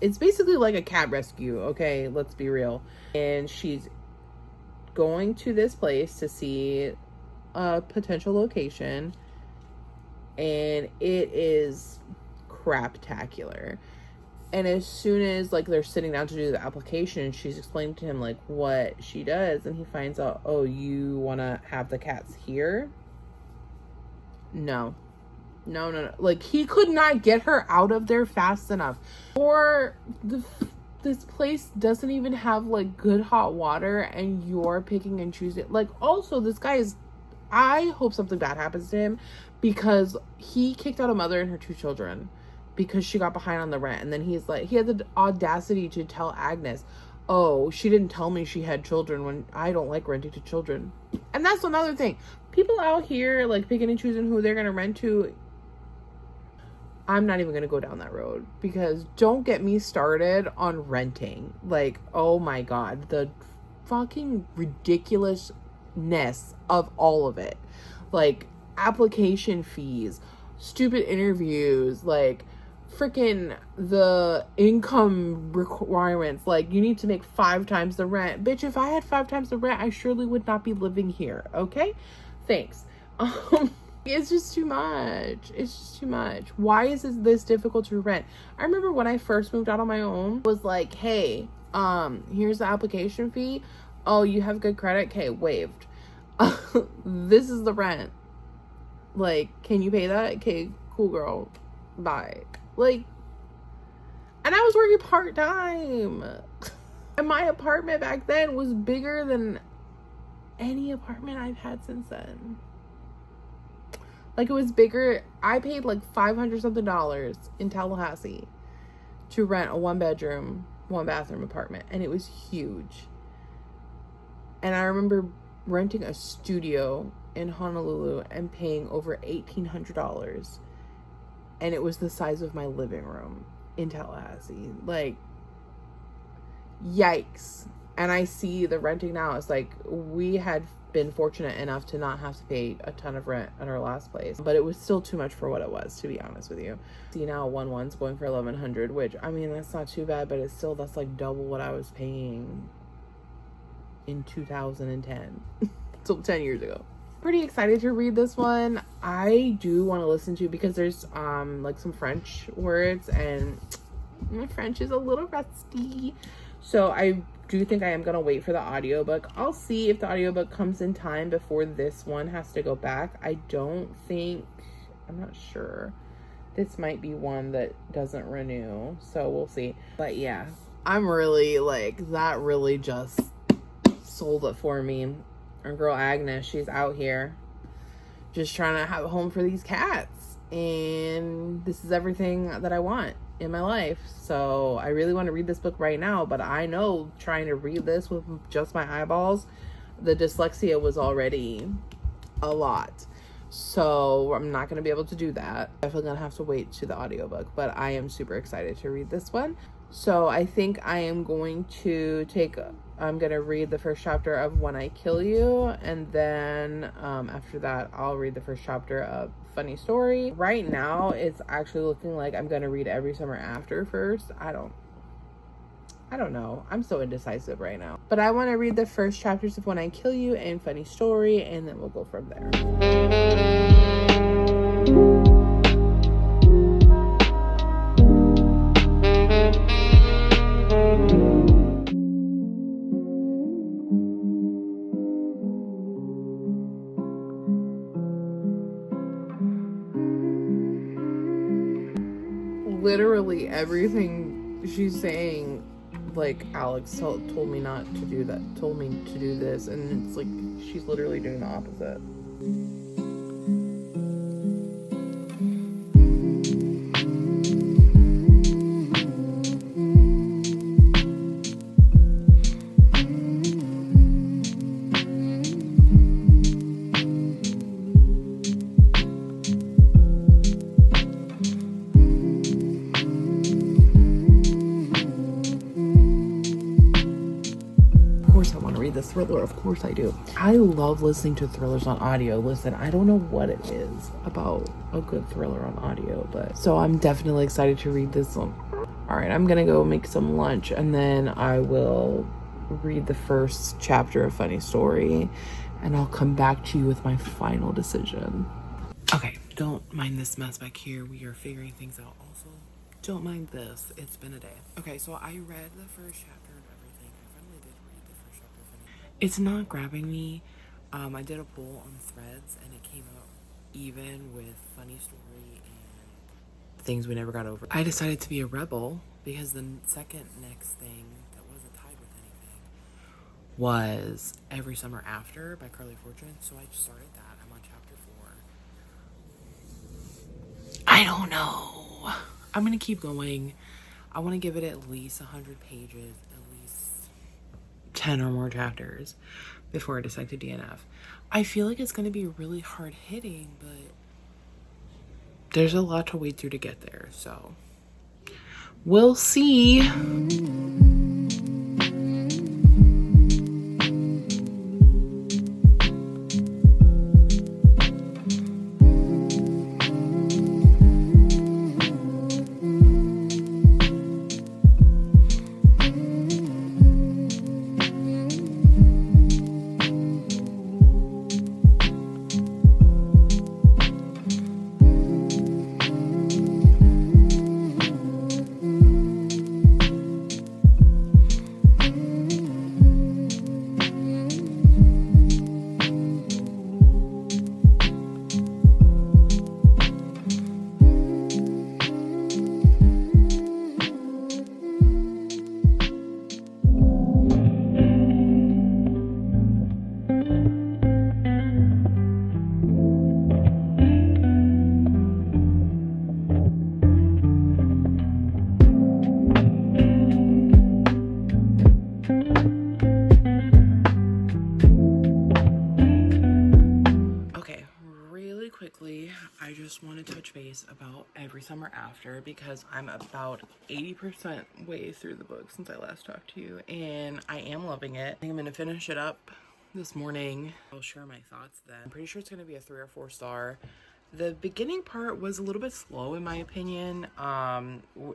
it's basically like a cat rescue, okay? Let's be real. And she's going to this place to see a potential location. And it is craptacular. And as soon as like they're sitting down to do the application, she's explaining to him like what she does, and he finds out, oh, you want to have the cats here? No. Like, he could not get her out of there fast enough. Or this place doesn't even have like good hot water, and you're picking and choosing. Like, also, this guy is, I hope something bad happens to him, because he kicked out a mother and her 2 children because she got behind on the rent. And then he's like, he had the audacity to tell Agnes, oh, she didn't tell me she had children, when I don't like renting to children. And that's another thing. People out here like picking and choosing who they're gonna rent to. I'm not even gonna go down that road, because don't get me started on renting. Like, oh my god, the fucking ridiculousness of all of it. like application fees, stupid interviews, like freaking the income requirements. Like, you need to make 5 times the rent. Bitch, if I had 5 times the rent, I surely would not be living here. Okay, thanks. It's just too much. It's just too much. Why is this difficult to rent? I remember when I first moved out on my own, it was like, hey, here's the application fee. Oh, you have good credit? Okay, waived. This is the rent. Like, can you pay that? Okay, cool, girl. Bye. Like, and I was working part-time. And my apartment back then was bigger than any apartment I've had since then. Like, it was bigger. I paid like $500 something in Tallahassee to rent a 1-bedroom, 1-bathroom apartment. And it was huge. And I remember renting a studio in Honolulu and paying over $1,800. And it was the size of my living room in Tallahassee. Like, yikes. And I see the renting now. It's like, we had been fortunate enough to not have to pay a ton of rent at our last place, but it was still too much for what it was, to be honest with you. See, now 1-1's going for $1,100, which, I mean, that's not too bad, but it's still, that's like double what I was paying in 2010. So 10 years ago. Pretty excited to read this one. I do want to listen to, because there's like some French words, and my French is a little rusty, so I do think I am gonna wait for the audiobook. I'll see if the audiobook comes in time before this one has to go back. I'm not sure. This might be one that doesn't renew, so we'll see. But yeah, I'm really like, that really just sold it for me. Our girl Agnes, she's out here just trying to have a home for these cats, and this is everything that I want in my life. So I really want to read this book right now, but I know trying to read this with just my eyeballs, the dyslexia was already a lot, so I'm not going to be able to do that. Definitely gonna have to wait to the audiobook, but I am super excited to read this one. So I think I am going to I'm going to read the first chapter of When I Kill You, and then after that, I'll read the first chapter of Funny Story. Right now, it's actually looking like I'm going to read Every Summer After first. I don't know. I'm so indecisive right now. But I want to read the first chapters of When I Kill You and Funny Story, and then we'll go from there. Literally everything she's saying, like, Alex told me not to do that, told me to do this, and it's like she's literally doing the opposite. Thriller, of course I do. I love listening to thrillers on audio. Listen, I don't know what it is about a good thriller on audio, but so I'm definitely excited to read this one. All right, I'm gonna go make some lunch, and then I will read the first chapter of Funny Story, and I'll come back to you with my final decision. Okay, don't mind this mess back here. We are figuring things out. Also, don't mind this. It's been a day. Okay, so I read the first chapter. It's not grabbing me. I did a poll on Threads, and it came out even with Funny Story and Things We Never Got Over. I decided to be a rebel, because the second next thing that wasn't tied with anything was Every Summer After by Carly Fortune, so I just started that. I'm on chapter 4. I don't know. I'm gonna keep going. I want to give it at least 100 pages, 10 or more chapters before I decide to DNF. I feel like it's going to be really hard hitting, but there's a lot to wade through to get there, so we'll see. every summer after because I'm about 80% way through the book since I last talked to you, and I am loving it. I think I'm gonna finish it up this morning. I'll share my thoughts then. I'm pretty sure it's gonna be a 3 or 4 star. The beginning part was a little bit slow in my opinion.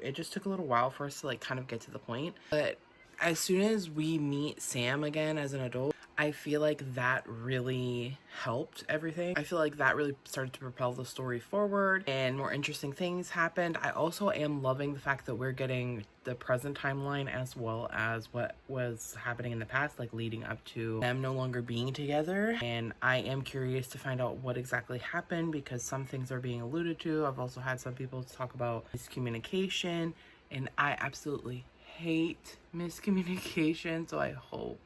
It just took a little while for us to like kind of get to the point, but as soon as we meet Sam again as an adult, I feel like that really helped everything. I feel like that really started to propel the story forward and more interesting things happened. I also am loving the fact that we're getting the present timeline as well as what was happening in the past, like leading up to them no longer being together. And I am curious to find out what exactly happened because some things are being alluded to. I've also had some people talk about miscommunication, and I absolutely hate miscommunication, so I hope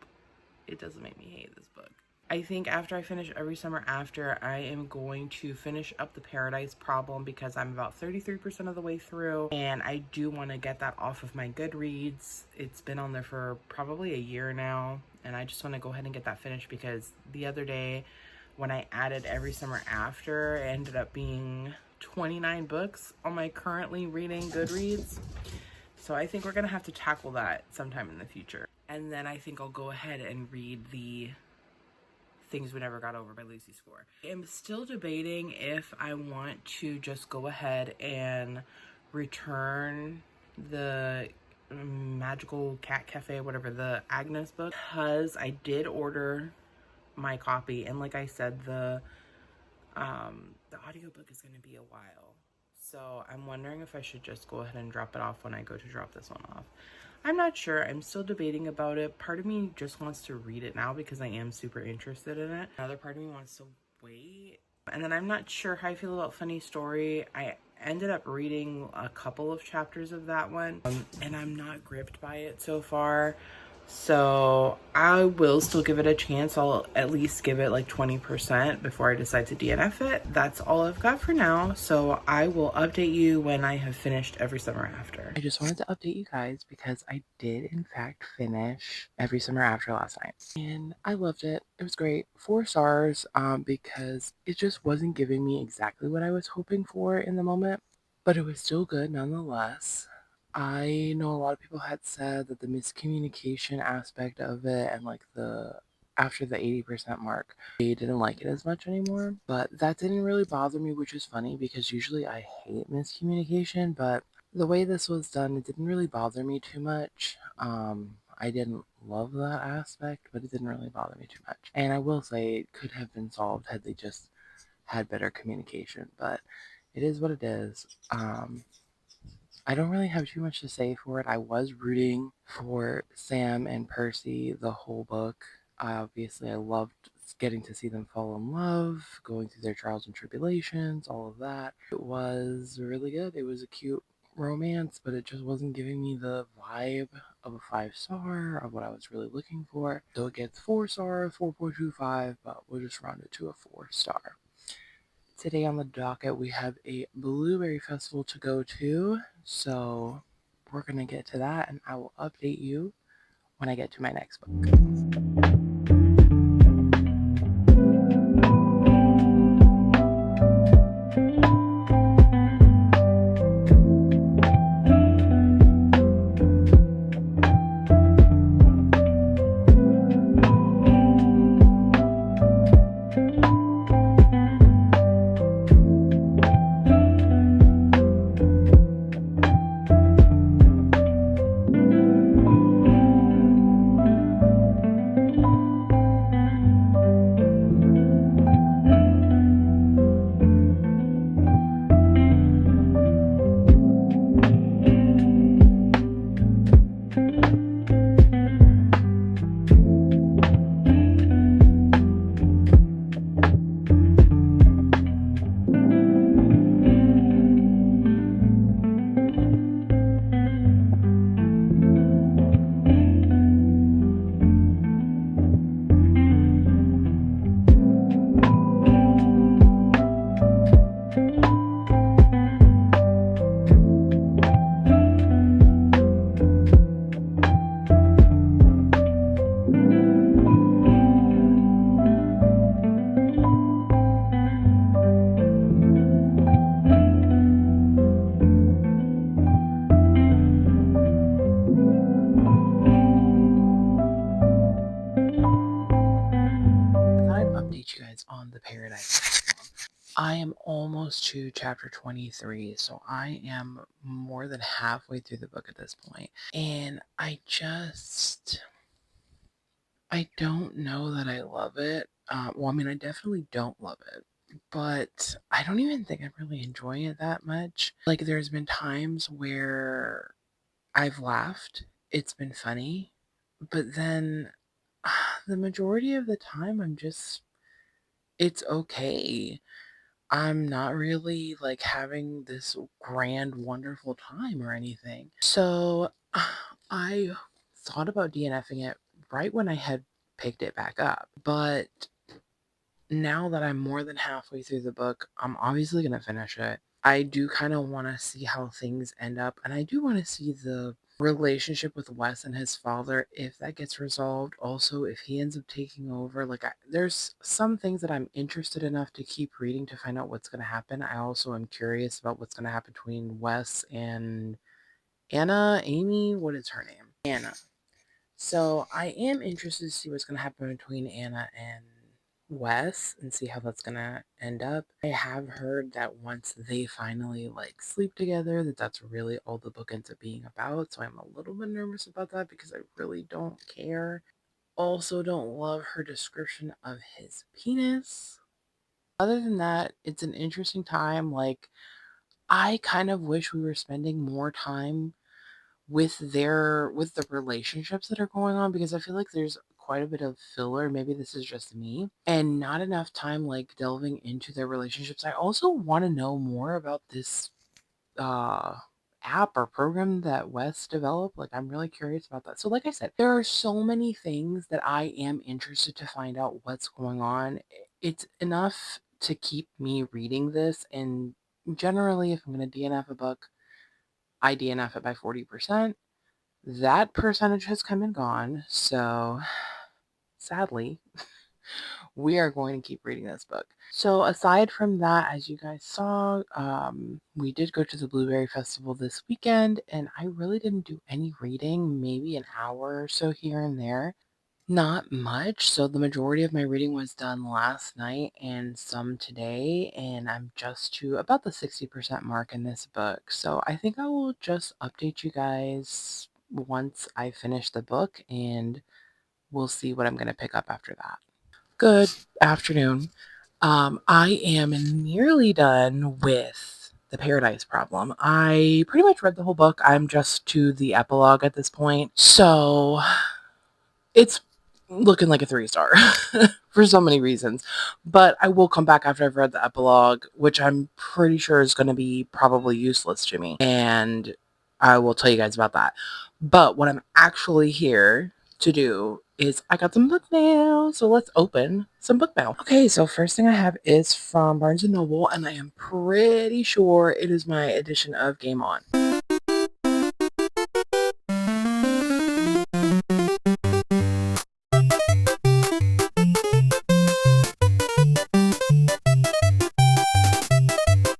it doesn't make me hate this book. I think after I finish Every Summer After, I am going to finish up The Paradise Problem because I'm about 33% of the way through, and I do want to get that off of my Goodreads. It's been on there for probably a year now, and I just want to go ahead and get that finished because the other day when I added Every Summer After, it ended up being 29 books on my currently reading Goodreads. So I think we're gonna have to tackle that sometime in the future. And then I think I'll go ahead and read the Things We Never Got Over by Lucy Score. I'm still debating if I want to just go ahead and return the Magical Cat Cafe, whatever, the Agnes book, because I did order my copy, and like I said, the audiobook is gonna be a while. So I'm wondering if I should just go ahead and drop it off when I go to drop this one off. I'm not sure. I'm still debating about it. Part of me just wants to read it now because I am super interested in it. Another part of me wants to wait. And then I'm not sure how I feel about Funny Story. I ended up reading a couple of chapters of that one, and I'm not gripped by it so far. So I will still give it a chance. I'll at least give it like 20% before I decide to DNF it. That's all I've got for now. So I will update you when I have finished Every Summer After. I just wanted to update you guys because I did in fact finish Every Summer After last night. And I loved it. It was great. 4 stars because it just wasn't giving me exactly what I was hoping for in the moment. But it was still good nonetheless. I know a lot of people had said that the miscommunication aspect of it and like after the 80% mark, they didn't like it as much anymore. But that didn't really bother me, which is funny because usually I hate miscommunication, but the way this was done, it didn't really bother me too much. I didn't love that aspect, but it didn't really bother me too much. And I will say it could have been solved had they just had better communication, but it is what it is. I don't really have too much to say for it. I was rooting for Sam and Percy the whole book. Obviously, I loved getting to see them fall in love, going through their trials and tribulations, all of that. It was really good. It was a cute romance, but it just wasn't giving me the vibe of a 5-star, of what I was really looking for. So it gets 4 stars, 4.25, but we'll just round it to a 4-star. Today on the docket, we have a blueberry festival to go to, so we're going to get to that, and I will update you when I get to my next book. update you guys on the Paradise Problem. I am almost to chapter 23, so I am more than halfway through the book at this point. And I don't know that I love it. Well, I mean, I definitely don't love it, but I don't even think I'm really enjoying it that much. Like, there's been times where I've laughed, it's been funny, but then the majority of the time, it's okay. I'm not really like having this grand, wonderful time or anything. So I thought about DNFing it right when I had picked it back up. But now that I'm more than halfway through the book, I'm obviously going to finish it. I do kind of want to see how things end up, and I do want to see the relationship with Wes and his father, if that gets resolved. Also, if he ends up taking over, there's some things that I'm interested enough to keep reading to find out what's going to happen. I also am curious about what's going to happen between Wes and Amy, what is her name? Anna. So I am interested to see what's going to happen between Anna and Wes and see how that's going to end up. I have heard that once they finally sleep together, that's really all the book ends up being about. So I'm a little bit nervous about that because I really don't care. Also don't love her description of his penis. Other than that, it's an interesting time. I kind of wish we were spending more time with the relationships that are going on, because I feel like there's quite a bit of filler. Maybe this is just me, and not enough time delving into their relationships. I also want to know more about this uh app or program that Wes developed. I'm really curious about that. So like I said, there are so many things that I am interested to find out what's going on. It's enough to keep me reading this, and generally if I'm going to DNF a book, I DNF it by 40%. That percentage has come and gone, so sadly, we are going to keep reading this book. So aside from that, as you guys saw, we did go to the Blueberry Festival this weekend, and I really didn't do any reading, maybe an hour or so here and there. Not much, so the majority of my reading was done last night and some today, and I'm just to about the 60% mark in this book. So I think I will just update you guys once I finish the book, and we'll see what I'm going to pick up after that. Good afternoon. I am nearly done with The Paradise Problem. I pretty much read the whole book. I'm just to the epilogue at this point. So it's looking like a 3-star for so many reasons. But I will come back after I've read the epilogue, which I'm pretty sure is going to be probably useless to me. And I will tell you guys about that. But what I'm actually here to do is I got some book mail. So let's open some book mail. Okay, so first thing I have is from Barnes & Noble, and I am pretty sure it is my edition of Game On.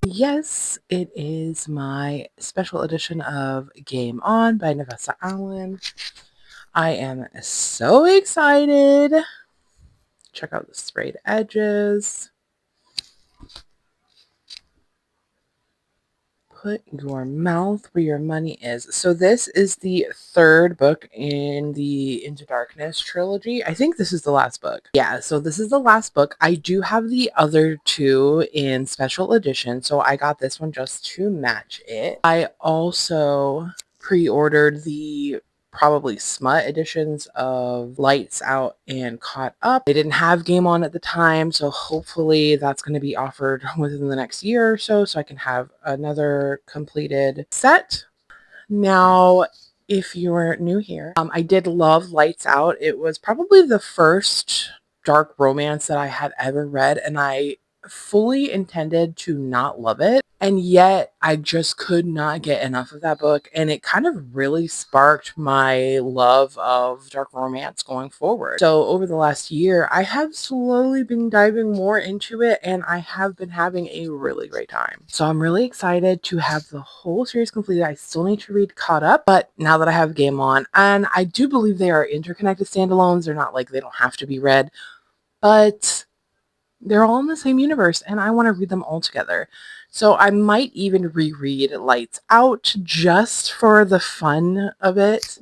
Yes, it is my special edition of Game On by Navessa Allen. I am so excited. Check out the sprayed edges. Put your mouth where your money is. So this is the third book in the Into Darkness trilogy. I think this is the last book. Yeah, so this is the last book. I do have the other two in special edition, so I got this one just to match it. I also pre-ordered the probably smut editions of Lights Out and Caught Up. They didn't have Game On at the time, so hopefully that's going to be offered within the next year or so I can have another completed set. Now, if you're new here, I did love Lights Out. It was probably the first dark romance that I had ever read, and I fully intended to not love it, and yet I just could not get enough of that book, and it kind of really sparked my love of dark romance going forward. So over the last year, I have slowly been diving more into it, and I have been having a really great time. So I'm really excited to have the whole series completed. I still need to read Caught Up, but now that I have Game On, and I do believe they are interconnected standalones, they're not they don't have to be read, but they're all in the same universe and I want to read them all together. So I might even reread Lights Out just for the fun of it.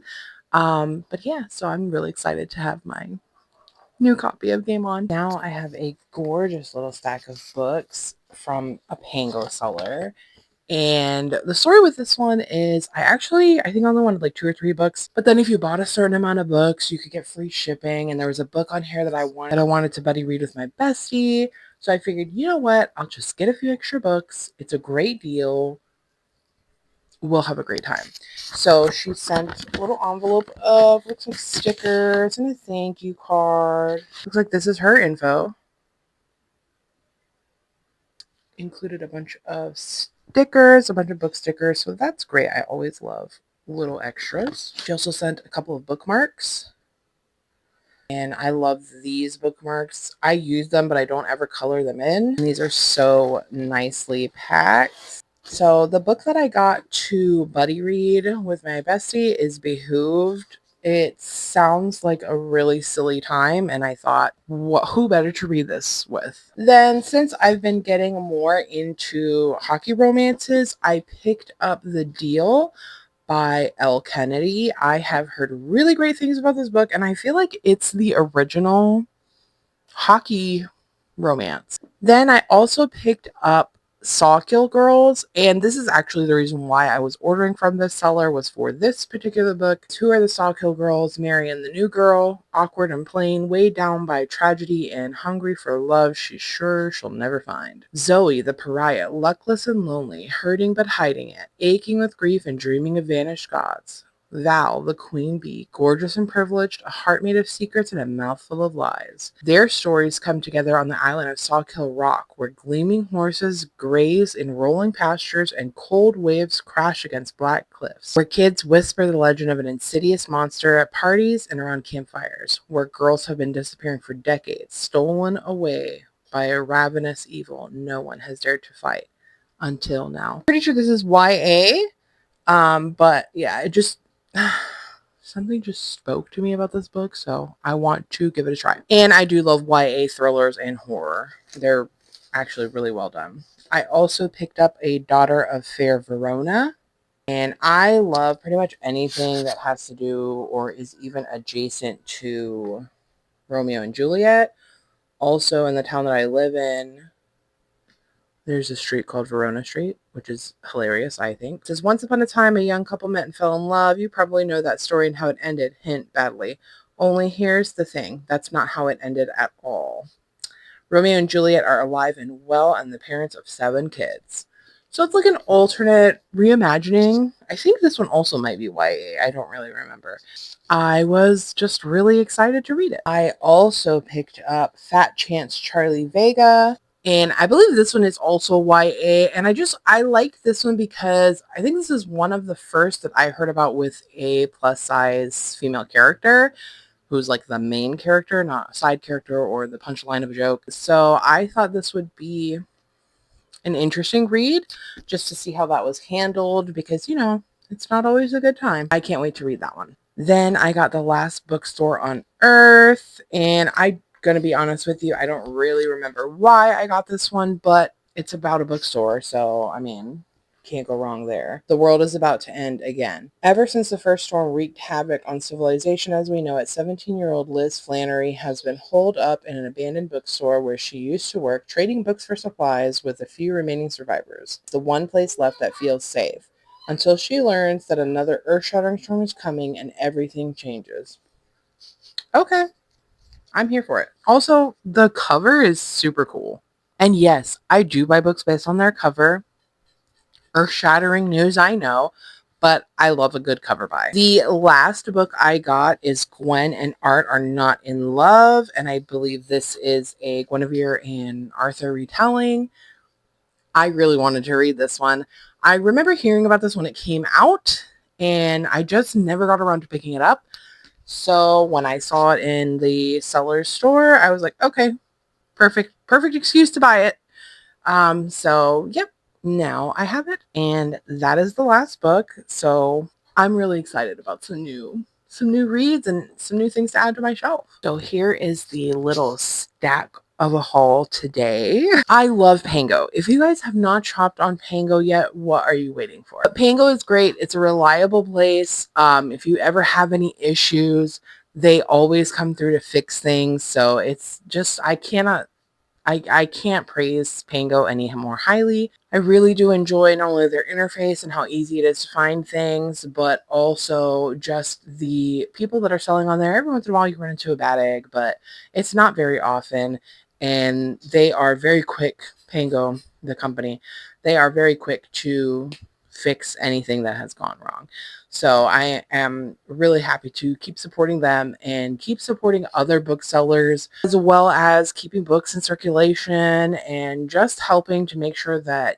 But yeah, so I'm really excited to have my new copy of Game On. Now I have a gorgeous little stack of books from a Pango seller. And the story with this one is I think I only wanted like 2 or 3 books. But then if you bought a certain amount of books, you could get free shipping. And there was a book on here that I wanted to buddy read with my bestie. So I figured, you know what? I'll just get a few extra books. It's a great deal. We'll have a great time. So she sent a little envelope with some stickers and a thank you card. Looks like this is her info. Included a bunch of stickers, a bunch of book stickers. So that's great. I always love little extras. She also sent a couple of bookmarks. And I love these bookmarks. I use them, but I don't ever color them in. And these are so nicely packed. So the book that I got to buddy read with my bestie is Behooved. It sounds like a really silly time, and I thought, who better to read this with? Then, since I've been getting more into hockey romances, I picked up The Deal by L. Kennedy. I have heard really great things about this book, and I feel like it's the original hockey romance. Then I also picked up Sawkill Girls, and this is actually the reason why I was ordering from this seller was for this particular book. Who are the Sawkill Girls? Marion, the new girl, awkward and plain, weighed down by tragedy and hungry for love she's sure she'll never find. Zoe, the pariah, luckless and lonely, hurting but hiding it, aching with grief and dreaming of vanished gods. Val, the queen bee, gorgeous and privileged, a heart made of secrets and a mouthful of lies. Their stories come together on the island of Sawkill Rock, where gleaming horses graze in rolling pastures and cold waves crash against black cliffs, where kids whisper the legend of an insidious monster at parties and around campfires, where girls have been disappearing for decades, stolen away by a ravenous evil no one has dared to fight until now. Pretty sure this is YA. But yeah, it just something just spoke to me about this book, so I want to give it a try. And I do love YA thrillers and horror. They're actually really well done. I also picked up A Daughter of Fair Verona, and I love pretty much anything that has to do or is even adjacent to Romeo and Juliet. Also, in the town that I live in, there's a street called Verona Street, which is hilarious, I think. It says, once upon a time, a young couple met and fell in love. You probably know that story and how it ended. Hint, badly. Only here's the thing. That's not how it ended at all. Romeo and Juliet are alive and well and the parents of 7 kids. So it's like an alternate reimagining. I think this one also might be YA. I don't really remember. I was just really excited to read it. I also picked up Fat Chance Charlie Vega. And I believe this one is also YA. And I like this one because I think this is one of the first that I heard about with a plus size female character who's like the main character, not a side character or the punchline of a joke. So I thought this would be an interesting read just to see how that was handled because, it's not always a good time. I can't wait to read that one. Then I got The Last Bookstore on Earth, and I'm going to be honest with you, I don't really remember why I got this one, but it's about a bookstore, so, can't go wrong there. The world is about to end again. Ever since the first storm wreaked havoc on civilization as we know it, 17-year-old Liz Flannery has been holed up in an abandoned bookstore where she used to work, trading books for supplies with the few remaining survivors. It's the one place left that feels safe, until she learns that another earth-shattering storm is coming and everything changes. Okay, I'm here for it. Also, the cover is super cool. And yes, I do buy books based on their cover. Earth-shattering news, I know, but I love a good cover buy. The last book I got is Gwen and Art Are Not in Love, and I believe this is a Guinevere and Arthur retelling. I really wanted to read this one. I remember hearing about this when it came out, and I just never got around to picking it up. So when I saw it in the seller's store, I was like, okay, perfect excuse to buy it. So yep, now I have it, and that is the last book. So I'm really excited about some new reads and some new things to add to my shelf. So here is the little stack of a haul today. I love Pango. If you guys have not shopped on Pango yet, what are you waiting for? But Pango is great. It's a reliable place. If you ever have any issues, they always come through to fix things. So it's just, I can't praise Pango any more highly. I really do enjoy not only their interface and how easy it is to find things, but also just the people that are selling on there. Every once in a while you run into a bad egg, but it's not very often. And they are very quick, Pango, the company, they are very quick to fix anything that has gone wrong. So I am really happy to keep supporting them and keep supporting other booksellers, as well as keeping books in circulation and just helping to make sure that,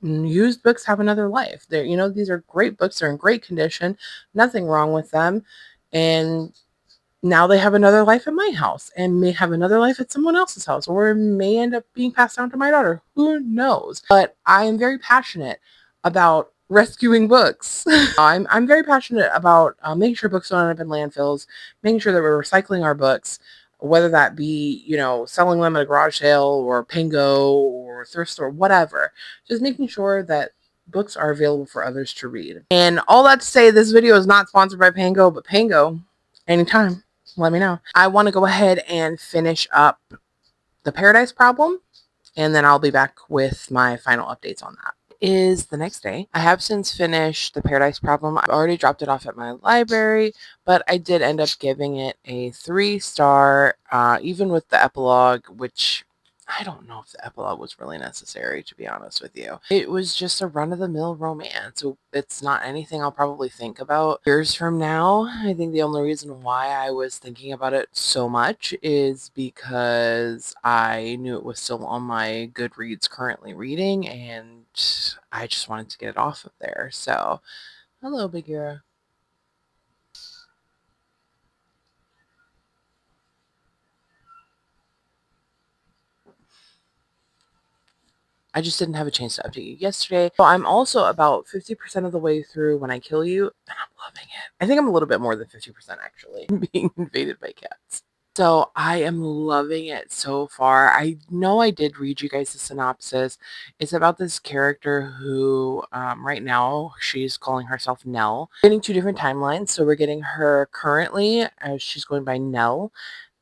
used books have another life. These are great books. They're in great condition. Nothing wrong with them. And now they have another life at my house and may have another life at someone else's house, or may end up being passed down to my daughter. Who knows? But I am very passionate about rescuing books. I'm very passionate about making sure books don't end up in landfills, making sure that we're recycling our books, whether that be, selling them at a garage sale or Pango or thrift store, whatever. Just making sure that books are available for others to read. And all that to say, this video is not sponsored by Pango, but Pango, anytime, let me know. I want to go ahead and finish up the Paradise Problem, and then I'll be back with my final updates on that. Is the next day. I have since finished the Paradise Problem. I've already dropped it off at my library, but I did end up giving it a 3-star, even with the epilogue, which I don't know if the epilogue was really necessary, to be honest with you. It was just a run-of-the-mill romance, so it's not anything I'll probably think about years from now. I think the only reason why I was thinking about it so much is because I knew it was still on my Goodreads currently reading, and I just wanted to get it off of there. So, hello, Bagheera. I just didn't have a chance to update you yesterday. So I'm also about 50% of the way through When I Kill You, and I'm loving it. I think I'm a little bit more than 50% actually. I'm being invaded by cats. So I am loving it so far. I know I did read you guys the synopsis. It's about this character who, right now, she's calling herself Nell. We're getting 2 different timelines. So we're getting her currently as she's going by Nell,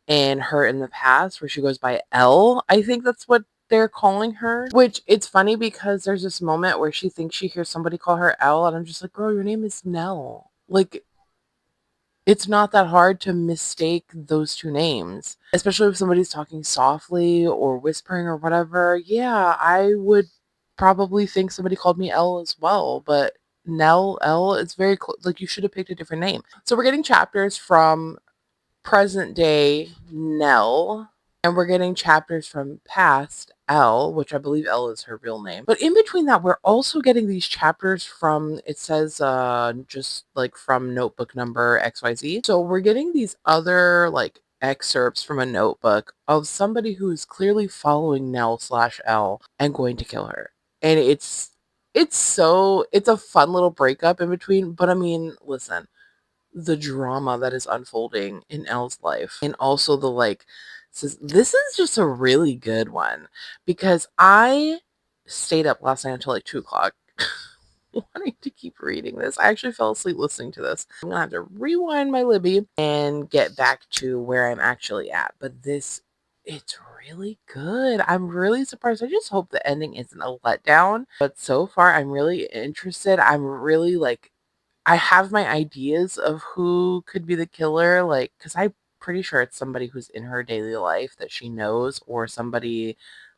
and her in the past where she goes by Elle. I think that's what they're calling her. Which, it's funny because there's this moment where she thinks she hears somebody call her Elle, and I'm just like, girl, your name is Nell. Like, it's not that hard to mistake those 2 names, especially if somebody's talking softly or whispering or whatever. Yeah, I would probably think somebody called me Elle as well, but Nell, Elle, it's very like you should have picked a different name. So we're getting chapters from present day Nell, and we're getting chapters from past Elle, which I believe Elle is her real name. But in between that, we're also getting these chapters from, it says just like from notebook number XYZ. So we're getting these other like excerpts from a notebook of somebody who is clearly following Nell slash Elle and going to kill her. And it's a fun little breakup in between. But I mean, listen, the drama that is unfolding in Elle's life, and also the like, this is just a really good one because I stayed up last night until like 2 o'clock wanting to keep reading this. I actually fell asleep listening to this. I'm gonna have to rewind my Libby and get back to where I'm actually at, but it's really good. I'm really surprised. I just hope the ending isn't a letdown, but so far I'm really interested. I'm really like, I have my ideas of who could be the killer, like, because I'm pretty sure it's somebody who's in her daily life that she knows, or somebody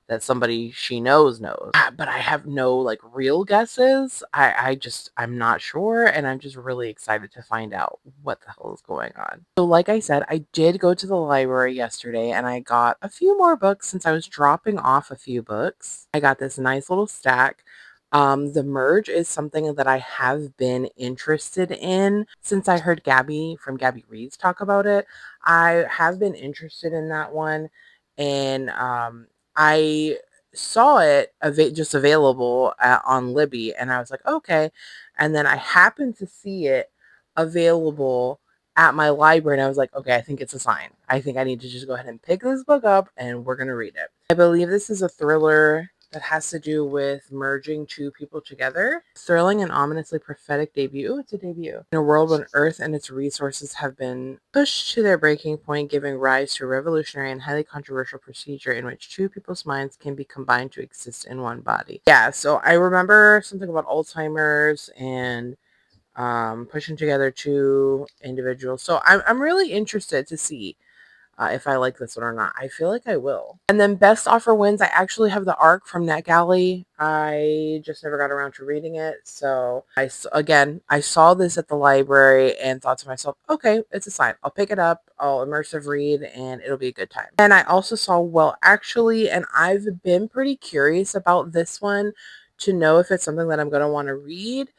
that somebody she knows. But I have no, like, real guesses. I'm not sure, and I'm just really excited to find out what the hell is going on. So, like I said, I did go to the library yesterday, and I got a few more books since I was dropping off a few books. I got this nice little stack. The merge is something that I have been interested in since I heard Gabby from Gabby Reads talk about it. I have been interested in that one, and I saw it just available on Libby, and I was like, okay. And then I happened to see it available at my library, and I was like, okay, I think it's a sign. I think I need to just go ahead and pick this book up and we're going to read it. I believe this is a thriller that has to do with merging two people together. Thrilling and ominously prophetic debut. It's a debut. In a world when Earth and its resources have been pushed to their breaking point, giving rise to a revolutionary and highly controversial procedure in which two people's minds can be combined to exist in one body. Yeah, so I remember something about Alzheimer's and pushing together two individuals. So I'm really interested to see if I like this one or not. I feel like I will. And then best offer wins. I actually have the arc from NetGalley. I just never got around to reading it. So I saw this at the library and thought to myself, okay, it's a sign. I'll pick it up. I'll immersive read and it'll be a good time. And I also saw Well Actually, and I've been pretty curious about this one to know if it's something that I'm going to want to read.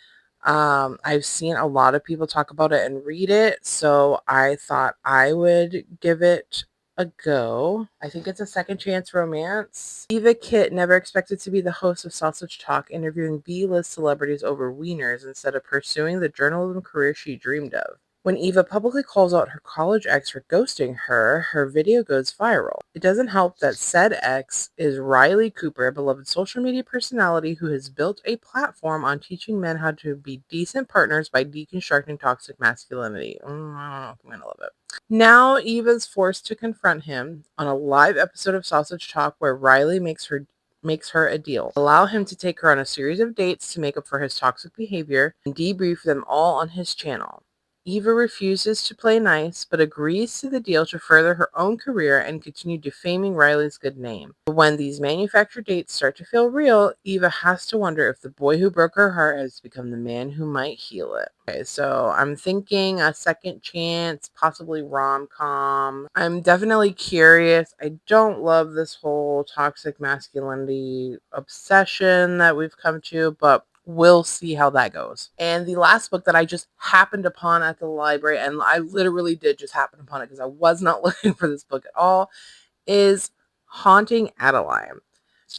I've seen a lot of people talk about it and read it, so I thought I would give it a go. I think it's a second chance romance. Eva Kitt never expected to be the host of Sausage Talk, interviewing B-list celebrities over wieners instead of pursuing the journalism career she dreamed of. When Eva publicly calls out her college ex for ghosting her, her video goes viral. It doesn't help that said ex is Riley Cooper, a beloved social media personality who has built a platform on teaching men how to be decent partners by deconstructing toxic masculinity. I'm gonna love it. Now Eva's forced to confront him on a live episode of Sausage Talk where Riley makes her a deal. Allow him to take her on a series of dates to make up for his toxic behavior and debrief them all on his channel. Eva refuses to play nice, but agrees to the deal to further her own career and continue defaming Riley's good name. But when these manufactured dates start to feel real, Eva has to wonder if the boy who broke her heart has become the man who might heal it. Okay, so I'm thinking a second chance, possibly rom-com. I'm definitely curious. I don't love this whole toxic masculinity obsession that we've come to, but we'll see how that goes. And the last book that I just happened upon at the library, and I literally did just happen upon it because I was not looking for this book at all, is Haunting Adeline.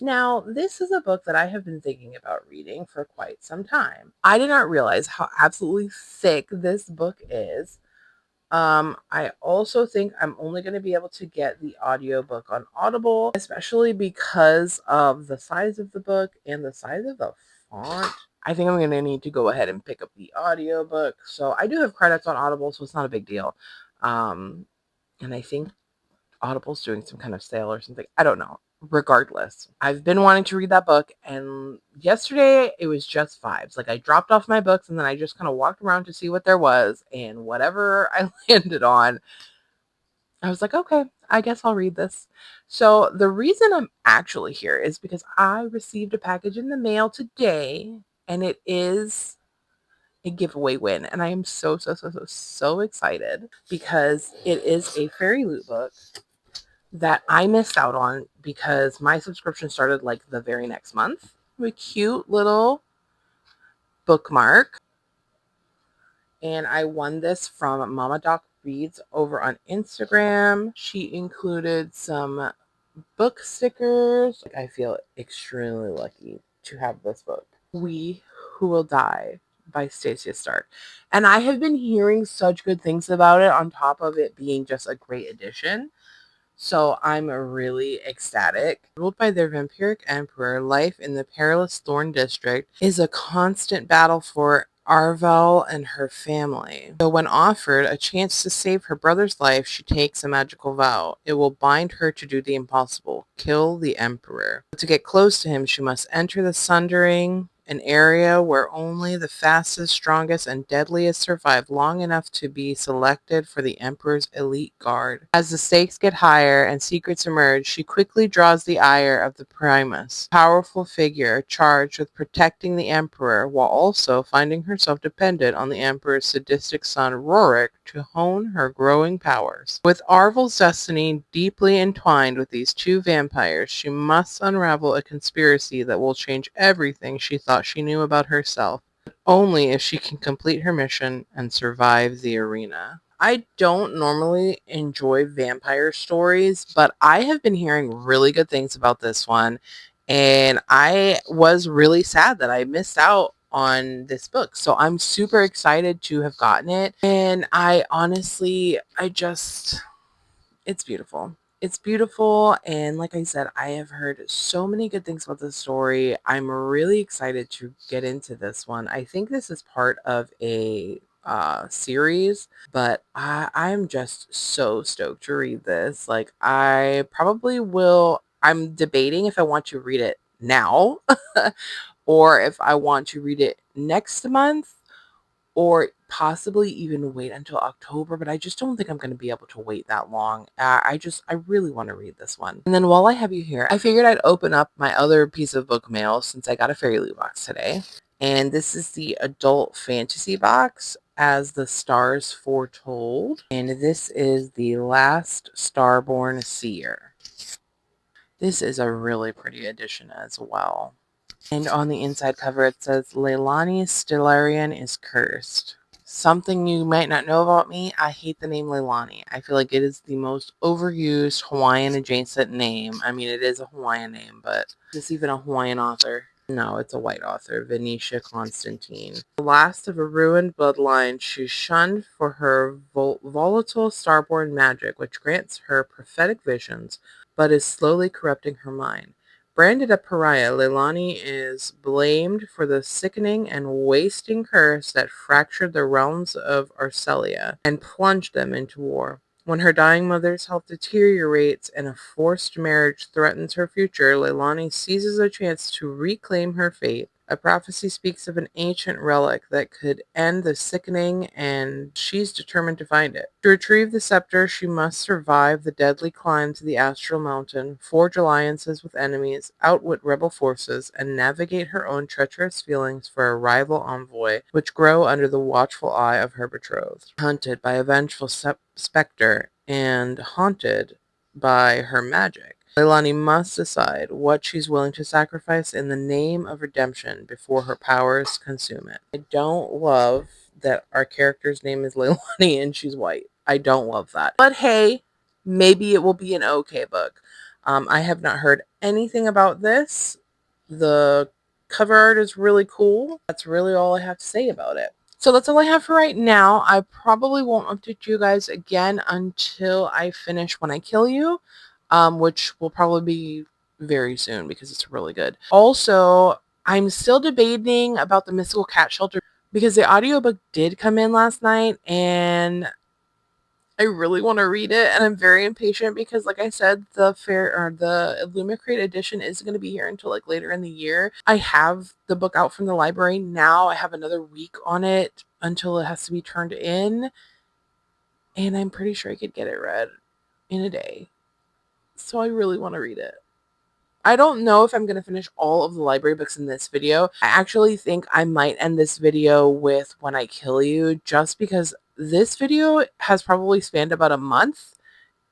Now, this is a book that I have been thinking about reading for quite some time. I did not realize how absolutely thick this book is. I also think I'm only going to be able to get the audiobook on Audible, especially because of the size of the book and the size of the font. I think I'm going to need to go ahead and pick up the audiobook. So I do have credits on Audible, so it's not a big deal. And I think Audible's doing some kind of sale or something. I don't know. Regardless, I've been wanting to read that book, and yesterday it was just vibes. Like, I dropped off my books and then I just kind of walked around to see what there was, and whatever I landed on, I was like, okay, I guess I'll read this. So the reason I'm actually here is because I received a package in the mail today, and it is a giveaway win, and I am so excited because it is a fairy loot book that I missed out on because my subscription started like the very next month. A cute little bookmark. And I won this from Mama Doc Reads over on Instagram. She included some book stickers. I feel extremely lucky to have this book. We Who Will Die by Stacia Stark. And I have been hearing such good things about it on top of it being just a great addition. So I'm really ecstatic. Ruled by their vampiric emperor, life in the perilous Thorn District is a constant battle for Arvel and her family. So when offered a chance to save her brother's life, she takes a magical vow. It will bind her to do the impossible, kill the emperor. But to get close to him, she must enter the Sundering, an area where only the fastest, strongest, and deadliest survive long enough to be selected for the Emperor's elite guard. As the stakes get higher and secrets emerge, she quickly draws the ire of the Primus, a powerful figure charged with protecting the Emperor while also finding herself dependent on the Emperor's sadistic son Rorik to hone her growing powers. With Arvel's destiny deeply entwined with these two vampires, she must unravel a conspiracy that will change everything she thought she knew about herself, but only if she can complete her mission and survive the arena. I don't normally enjoy vampire stories, but I have been hearing really good things about this one, and I was really sad that I missed out on this book. So I'm super excited to have gotten it, and I honestly, It's beautiful. It's beautiful, and like I said, I have heard so many good things about this story. I'm really excited to get into this one. I think this is part of a series, but I'm just so stoked to read this. Like, I probably will. I'm debating if I want to read it now or if I want to read it next month or possibly even wait until October, but I just don't think I'm going to be able to wait that long. I really want to read this one. And then while I have you here, I figured I'd open up my other piece of book mail since I got a Fairy Loot box today. And this is the adult fantasy box, As the Stars Foretold. And this is the Last Starborn Seer. This is a really pretty edition as well. And on the inside cover, it says, Leilani's Stellarian is cursed. Something you might not know about me, I hate the name Leilani. I feel like it is the most overused Hawaiian adjacent name. I mean, it is a Hawaiian name, but is this even a Hawaiian author? No, it's a white author, Venetia Constantine. The last of a ruined bloodline, she's shunned for her volatile starborn magic, which grants her prophetic visions, but is slowly corrupting her mind. Branded a pariah, Leilani is blamed for the sickening and wasting curse that fractured the realms of Arcelia and plunged them into war. When her dying mother's health deteriorates and a forced marriage threatens her future, Leilani seizes a chance to reclaim her fate. A prophecy speaks of an ancient relic that could end the sickening, and she's determined to find it. To retrieve the scepter, she must survive the deadly climb to the Astral Mountain, forge alliances with enemies, outwit rebel forces, and navigate her own treacherous feelings for a rival envoy, which grow under the watchful eye of her betrothed. Hunted by a vengeful specter and haunted by her magic, Leilani must decide what she's willing to sacrifice in the name of redemption before her powers consume it. I don't love that our character's name is Leilani and she's white. I don't love that. But hey, maybe it will be an okay book. I have not heard anything about this. The cover art is really cool. That's really all I have to say about it. So that's all I have for right now. I probably won't update you guys again until I finish When I Kill You, which will probably be very soon because it's really good. Also, I'm still debating about the Mystical Cat Shelter because the audiobook did come in last night and I really want to read it, and I'm very impatient because, like I said, the Illumicrate edition isn't going to be here until like later in the year. I have the book out from the library now. I have another week on it until it has to be turned in, and I'm pretty sure I could get it read in a day. So I really want to read it. I don't know if I'm going to finish all of the library books in this video. I actually think I might end this video with When I Kill You, just because this video has probably spanned about a month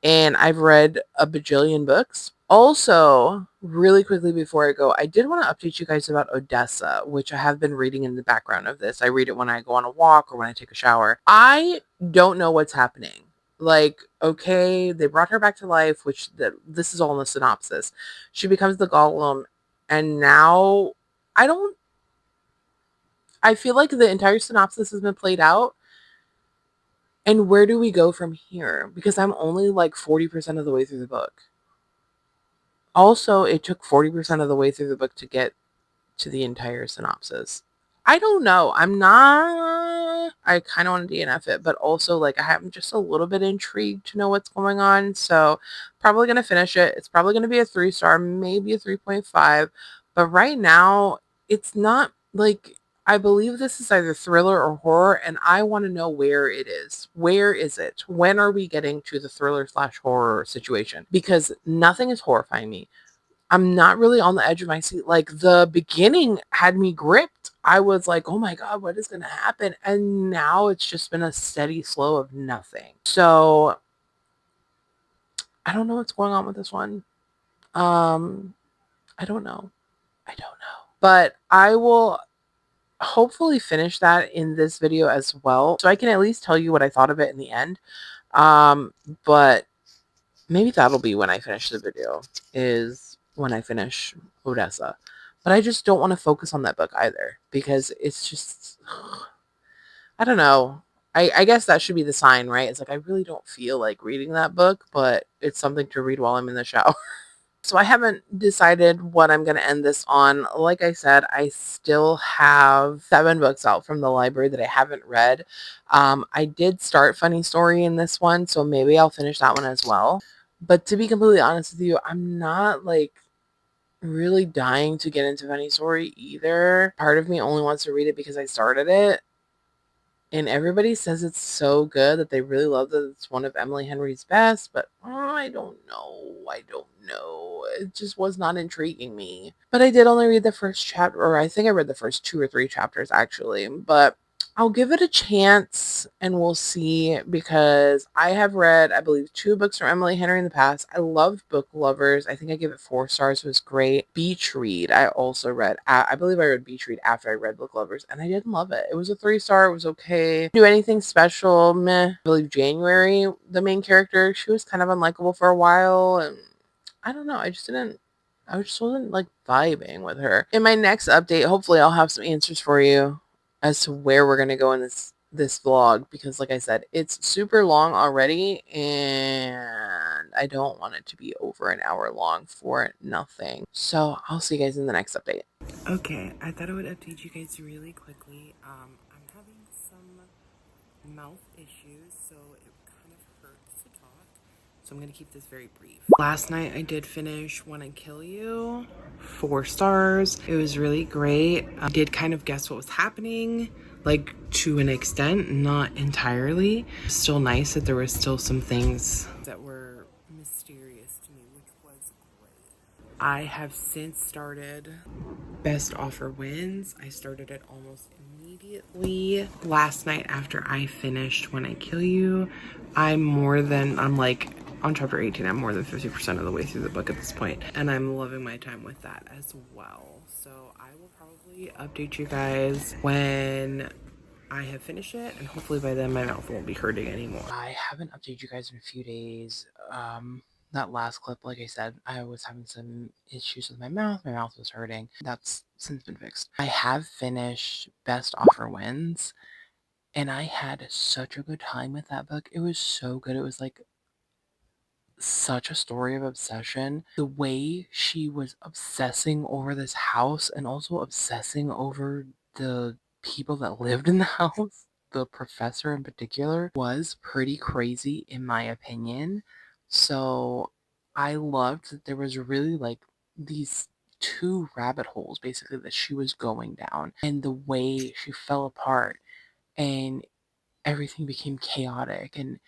and I've read a bajillion books. Also, really quickly before I go, I did want to update you guys about Odessa, which I have been reading in the background of this. I read it when I go on a walk or when I take a shower. I don't know what's happening. Like, okay, they brought her back to life, which this is all in the synopsis. She becomes the golem, and now I feel like the entire synopsis has been played out. And where do we go from here? Because I'm only like 40% of the way through the book. Also, it took 40% of the way through the book to get to the entire synopsis. I don't know. I kind of want to DNF it, but also like I'm just a little bit intrigued to know what's going on. So probably going to finish it. It's probably going to be a 3-star, maybe a 3.5. But right now it's not like, I believe this is either thriller or horror, and I want to know where it is. Where is it? When are we getting to the thriller/horror situation? Because nothing is horrifying me. I'm not really on the edge of my seat. Like, the beginning had me gripped. I was like, oh my God, what is going to happen? And now it's just been a steady flow of nothing. So I don't know what's going on with this one. I don't know. But I will hopefully finish that in this video as well, so I can at least tell you what I thought of it in the end. But maybe that'll be when I finish the video, is when I finish Odessa. But I just don't want to focus on that book either, because it's just, I don't know. I guess that should be the sign, right? It's like I really don't feel like reading that book, but it's something to read while I'm in the shower. So I haven't decided what I'm going to end this on. Like I said, I still have 7 books out from the library that I haven't read. I did start Funny Story in this one, so maybe I'll finish that one as well. But to be completely honest with you, I'm not like really dying to get into Funny Story either. Part of me only wants to read it because I started it. And everybody says it's so good that they really love that it's one of Emily Henry's best, but I don't know. I don't know. It just was not intriguing me. But I did only read the first chapter, or I think I read the first 2 or 3 chapters actually. But I'll give it a chance and we'll see, because I have read, I believe, 2 books from Emily Henry in the past. I loved Book Lovers. I think I gave it 4 stars. It was great. Beach Read, I also read. I believe I read Beach Read after I read Book Lovers, and I didn't love it. It was a 3-star. It was okay. Do anything special? Meh. I believe January, the main character, she was kind of unlikable for a while, and I don't know. I just wasn't like vibing with her. In my next update, hopefully I'll have some answers for you as to where we're gonna go in this vlog, because like I said, it's super long already and I don't want it to be over an hour long for nothing. So I'll see you guys in the next update. Okay, I thought I would update you guys really quickly. I'm having some mouth issues, so it kind of hurts to talk. So I'm going to keep this very brief. Last night I did finish Wanna Kill You, 4 stars. It was really great. I did kind of guess what was happening, like to an extent, not entirely. Still nice that there was still some things that were mysterious to me, which was great. I have since started Best Offer Wins. I started it almost immediately last night after I finished When I Kill You. I'm like on chapter 18. I'm more than 50% of the way through the book at this point, and I'm loving my time with that as well. So I will probably update you guys when I have finished it, and hopefully by then my mouth won't be hurting anymore. I haven't updated you guys in a few days. That last clip, like I said, I was having some issues with my mouth. My mouth was hurting. That's since been fixed. I have finished Best Offer Wins, and I had such a good time with that book. It was so good. It was like such a story of obsession. The way she was obsessing over this house and also obsessing over the people that lived in the house, the professor in particular, was pretty crazy in my opinion. So I loved that there was really like these 2 rabbit holes basically that she was going down, and the way she fell apart and everything became chaotic, and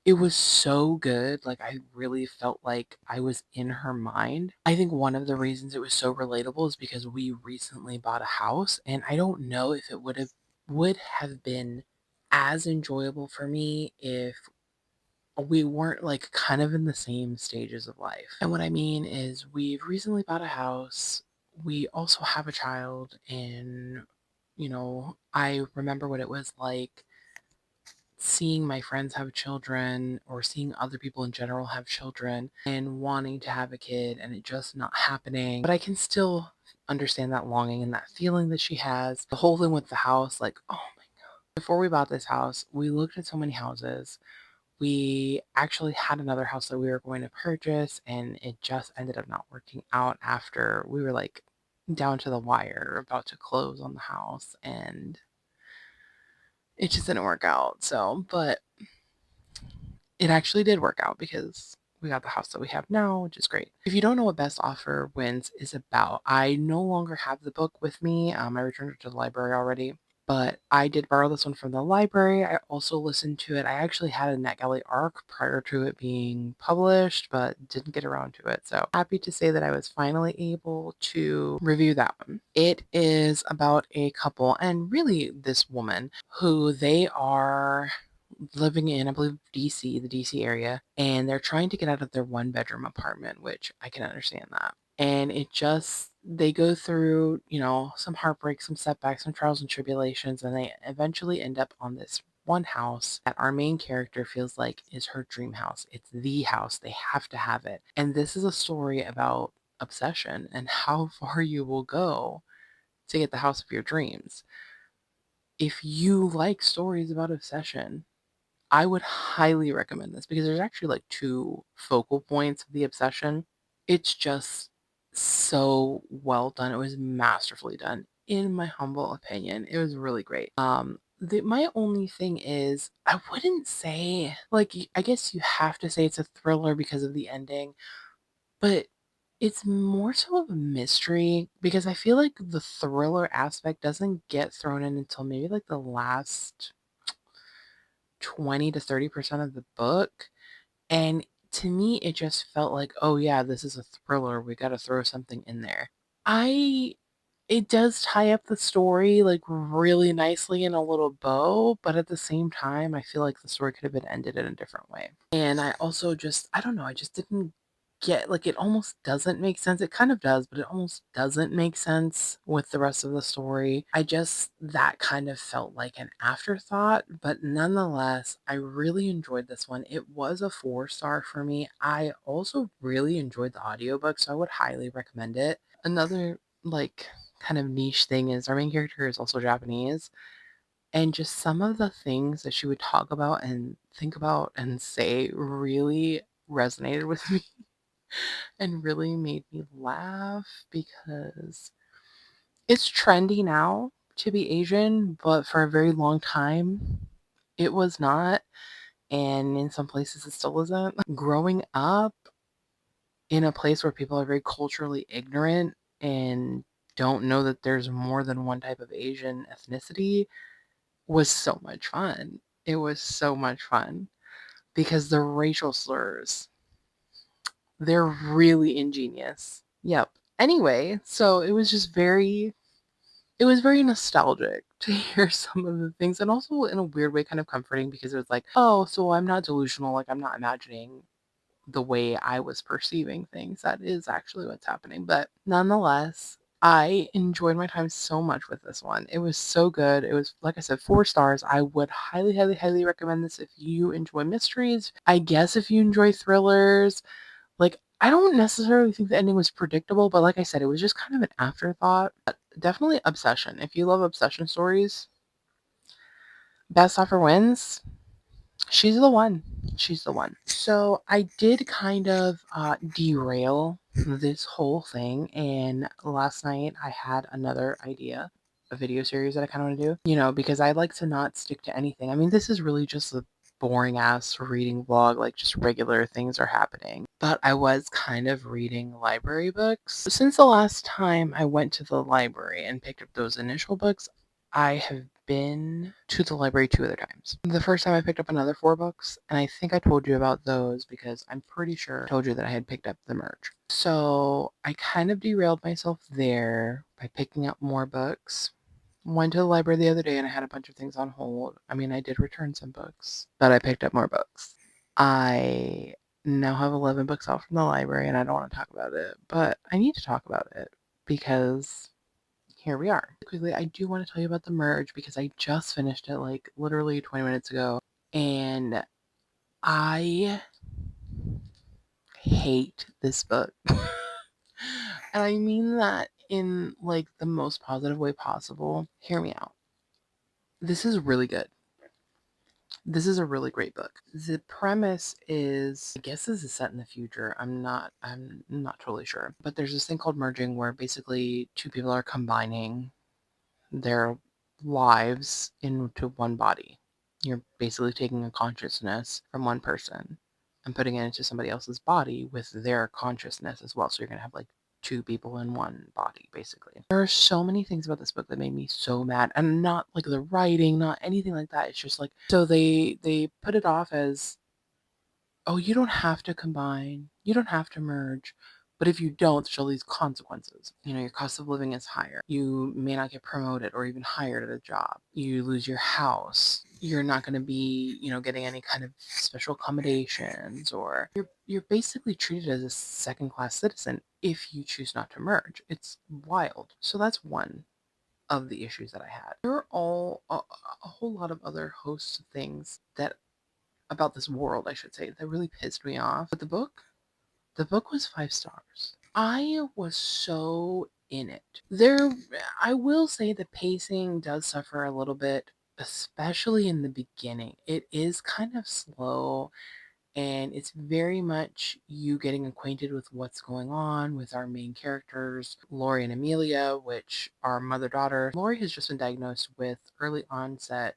it was so good. Like, I really felt like I was in her mind. I think one of the reasons it was so relatable is because we recently bought a house, and I don't know if it would have been as enjoyable for me if we weren't like kind of in the same stages of life. And what I mean is we've recently bought a house. We also have a child, and I remember what it was like seeing my friends have children, or seeing other people in general have children, and wanting to have a kid and it just not happening. But I can still understand that longing and that feeling that she has. The whole thing with the house, like, oh my god. Before we bought this house, we looked at so many houses. We actually had another house that we were going to purchase, and it just ended up not working out after we were like down to the wire about to close on the house, and it just didn't work out. So, but it actually did work out because we got the house that we have now, which is great. If you don't know what Best Offer Wins is about, I no longer have the book with me. I returned it to the library already, but I did borrow this one from the library. I also listened to it. I actually had a NetGalley arc prior to it being published, but didn't get around to it. So happy to say that I was finally able to review that one. It is about a couple, and really this woman, who they are living in, I believe, DC, the DC area, and they're trying to get out of their 1-bedroom apartment, which I can understand that. And they go through, some heartbreak, some setbacks, some trials and tribulations, and they eventually end up on this one house that our main character feels like is her dream house. It's the house. They have to have it. And this is a story about obsession and how far you will go to get the house of your dreams. if you like stories about obsession, I would highly recommend this because there's actually like two focal points of the obsession. It's just so well done. It was masterfully done, in my humble opinion. It was really great. My only thing is, I wouldn't say like I guess you have to say it's a thriller because of the ending, but it's more so of a mystery because I feel like the thriller aspect doesn't get thrown in until maybe like the last 20 to 30% of the book. And to me, it just felt like, oh yeah, this is a thriller. We got to throw something in there. I It does tie up the story like really nicely in a little bow, but at the same time, I feel like the story could have been ended in a different way. And I also just, I don't know, I just didn't get like it almost doesn't make sense. It kind of does, but it almost doesn't make sense with the rest of the story. I just, that kind of felt like an afterthought, but nonetheless, I really enjoyed this one. It was a 4-star for me. I also really enjoyed the audiobook, so I would highly recommend it. Another like kind of niche thing is our main character is also Japanese, and just some of the things that she would talk about and think about and say really resonated with me and really made me laugh because it's trendy now to be Asian, but for a very long time it was not, and in some places it still isn't. Growing up in a place where people are very culturally ignorant and don't know that there's more than one type of Asian ethnicity was so much fun. It was so much fun because the racial slurs, they're really ingenious. Yep. Anyway, so it was very nostalgic to hear some of the things and also in a weird way kind of comforting because it was like, oh, so I'm not delusional, like I'm not imagining the way I was perceiving things. That is actually what's happening. But nonetheless, I enjoyed my time so much with this one. It was so good. It was, like I said, 4 stars. I would highly, highly, highly recommend this if you enjoy mysteries. I guess if you enjoy thrillers, like, I don't necessarily think the ending was predictable, but like I said, it was just kind of an afterthought. But definitely obsession. If you love obsession stories, best offer wins. She's the one. She's the one. So I did kind of derail this whole thing, and last night I had another idea, a video series that I kind of want to do. Because I like to not stick to anything. I mean, this is really just a boring ass reading vlog, like just regular things are happening. But I was kind of reading library books. Since the last time I went to the library and picked up those initial books, I have been to the library 2 other times. The first time I picked up another 4 books, and I think I told you about those because I'm pretty sure I told you that I had picked up the merch. So I kind of derailed myself there by picking up more books. Went to the library the other day and I had a bunch of things on hold. I mean, I did return some books, but I picked up more books. I now have 11 books out from the library and I don't want to talk about it, but I need to talk about it because here we are. Quickly, I do want to tell you about the merge because I just finished it like literally 20 minutes ago and I hate this book. And I mean that in like the most positive way possible. Hear me out. This is really good. This is a really great book. The premise is, I guess this is set in the future. I'm not totally sure. But there's this thing called merging where basically two people are combining their lives into one body. You're basically taking a consciousness from one person and putting it into somebody else's body with their consciousness as well. So you're going to have like two people in one body, basically. There are so many things about this book that made me so mad, and not like the writing, not anything like that. It's just like, so they put it off as, oh, you don't have to combine, you don't have to merge. But if you don't, there's all these consequences. Your cost of living is higher. You may not get promoted or even hired at a job. You lose your house. You're not going to be, getting any kind of special accommodations, or you're basically treated as a second-class citizen if you choose not to merge. It's wild. So that's one of the issues that I had. There are a whole lot of other hosts of things that about this world, I should say, that really pissed me off. But the book was 5 stars. I was so in it. I will say the pacing does suffer a little bit, especially in the beginning. It is kind of slow, and it's very much you getting acquainted with what's going on with our main characters, Lori and Amelia, which are mother-daughter. Lori has just been diagnosed with early onset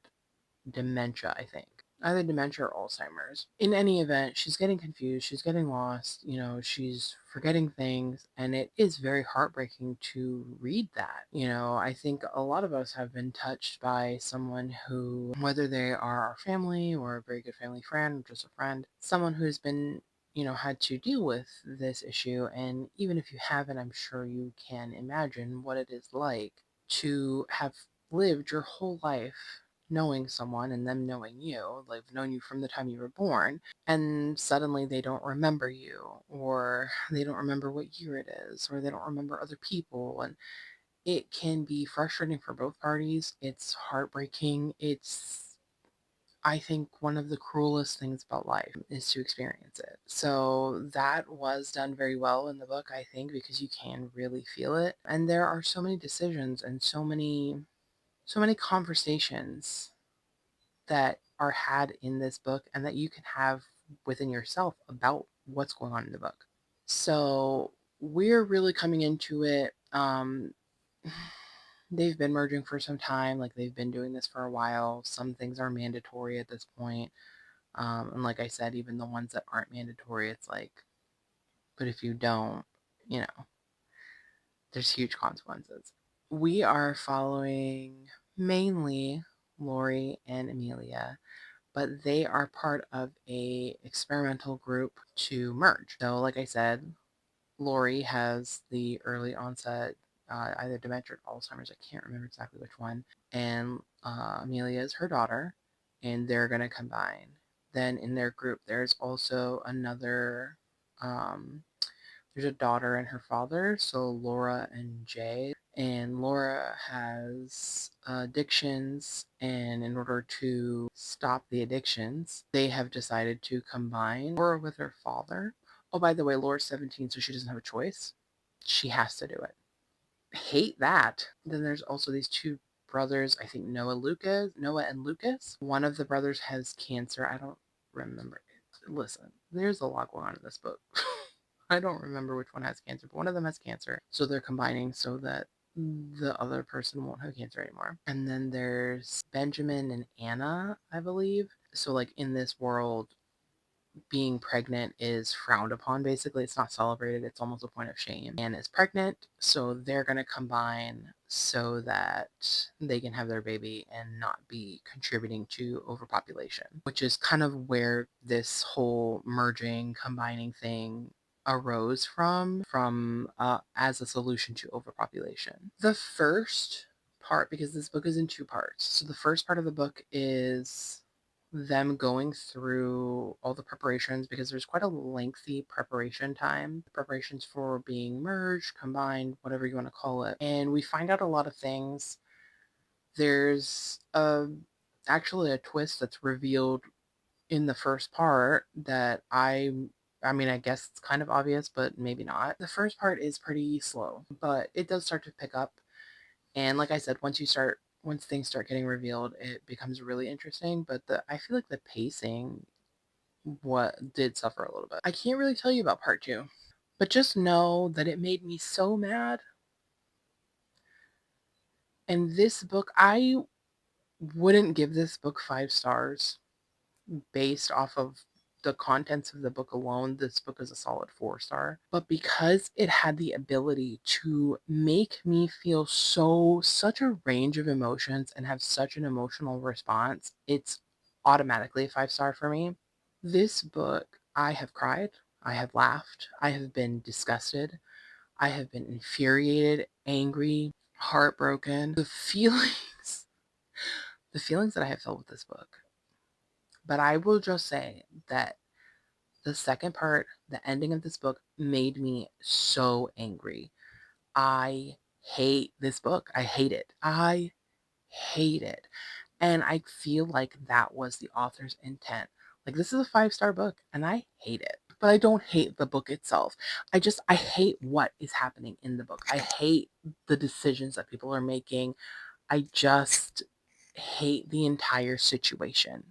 dementia, I think. Either dementia or Alzheimer's. In any event, she's getting confused, she's getting lost, she's forgetting things, and it is very heartbreaking to read that. I think a lot of us have been touched by someone who, whether they are our family or a very good family friend, or just a friend, someone who's been had to deal with this issue. And even if you haven't, I'm sure you can imagine what it is like to have lived your whole life knowing someone and them knowing you, like known you from the time you were born, and suddenly they don't remember you, or they don't remember what year it is, or they don't remember other people. And it can be frustrating for both parties. It's heartbreaking. It's, I think, one of the cruelest things about life is to experience it. So that was done very well in the book, I think, because you can really feel it. And there are so many decisions and so many conversations that are had in this book and that you can have within yourself about what's going on in the book. So we're really coming into it. They've been merging for some time, like they've been doing this for a while. Some things are mandatory at this point. And like I said, even the ones that aren't mandatory, it's like, but if you don't, you know, there's huge consequences. We are following mainly Lori and Amelia, but they are part of a experimental group to merge. So, like I said, Lori has the early onset, either dementia or Alzheimer's. I can't remember exactly which one. And Amelia is her daughter, and they're going to combine. Then in their group, there's also another. There's a daughter and her father, so Laura and Jay. And Laura has addictions, and in order to stop the addictions, they have decided to combine Laura with her father. Oh, by the way, Laura's 17, so she doesn't have a choice. She has to do it. Hate that. Then there's also these two brothers, I think Noah and Lucas. One of the brothers has cancer. I don't remember. Listen, there's a lot going on in this book. I don't remember which one has cancer, but one of them has cancer. So they're combining so that the other person won't have cancer anymore. And then there's Benjamin and Anna, I believe. So, like, in this world, being pregnant is frowned upon, basically. It's not celebrated. It's almost a point of shame. Anna is pregnant, so they're going to combine so that they can have their baby and not be contributing to overpopulation, which is kind of where this whole merging, combining thing arose from as a solution to overpopulation. The first part, because this book is in two parts, so the first part of the book is them going through all the preparations, because there's quite a lengthy preparation time, preparations for being merged, combined, whatever you want to call it. And we find out a lot of things. There's actually a twist that's revealed in the first part that I mean, I guess it's kind of obvious, but maybe not. The first part is pretty slow, but it does start to pick up. And like I said, once things start getting revealed, it becomes really interesting. But I feel like the pacing what did suffer a little bit. I can't really tell you about part two, but just know that it made me so mad. And this book, I wouldn't give this book 5 stars based off of the contents of the book alone. This book is a solid 4-star. But because it had the ability to make me feel such a range of emotions and have such an emotional response, it's automatically a 5-star for me. This book, I have cried, I have laughed, I have been disgusted, I have been infuriated, angry, heartbroken. The feelings that I have felt with this book. But I will just say that the second part, the ending of this book, made me so angry. I hate this book. I hate it. I hate it. And I feel like that was the author's intent. Like, this is a 5-star book, and I hate it. but I don't hate the book itself. I hate what is happening in the book. I hate the decisions that people are making. I just hate the entire situation.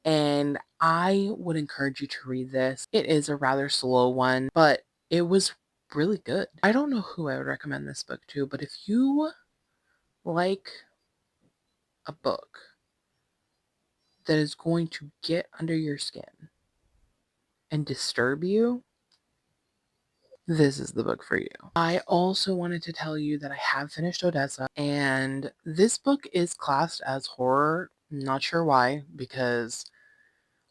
And I would encourage you to read this. It is a rather slow one, but it was really good. I don't know who I would recommend this book to, but if you like a book that is going to get under your skin and disturb you, this is the book for you. I also wanted to tell you that I have finished Odessa, and this book is classed as horror. Not sure why, because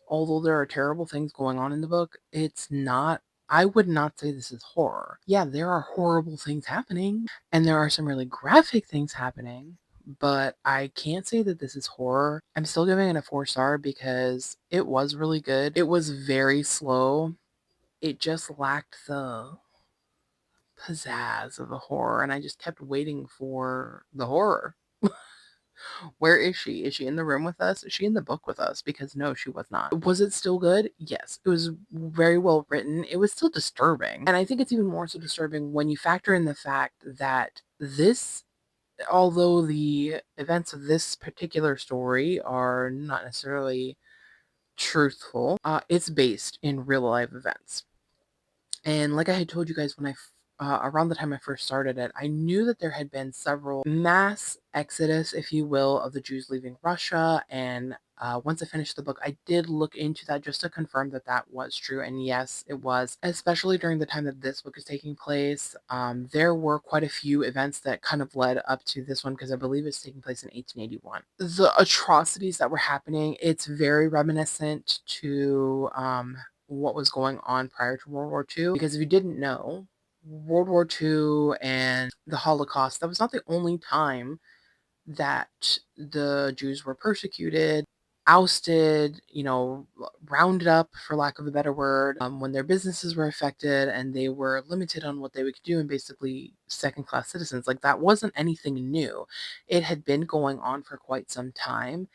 although there are terrible things going on in the book, it's not. I would not say this is horror. Yeah, there are horrible things happening, and there are some really graphic things happening, but I can't say that this is horror. I'm still giving it a 4-star because it was really good. It was very slow. It just lacked the pizzazz of the horror, and I just kept waiting for the horror. Where is she? Is she in the room with us? Is she in the book with us? Because no, she was not. Was it still good? Yes. It was very well written. It was still disturbing. And I think it's even more so disturbing when you factor in the fact that this, although the events of this particular story are not necessarily truthful, it's based in real life events. And like I had told you guys when around the time I first started it, I knew that there had been several mass exodus, if you will, of the Jews leaving Russia. And once I finished the book, I did look into that just to confirm that that was true. And yes, it was, especially during the time that this book is taking place. There were quite a few events that kind of led up to this one because I believe it's taking place in 1881. The atrocities that were happening, it's very reminiscent to what was going on prior to World War II. Because if you didn't know, World War II and the Holocaust, that was not the only time that the Jews were persecuted, ousted, rounded up, for lack of a better word, when their businesses were affected and they were limited on what they could do and basically second-class citizens. Like, that wasn't anything new. It had been going on for quite some time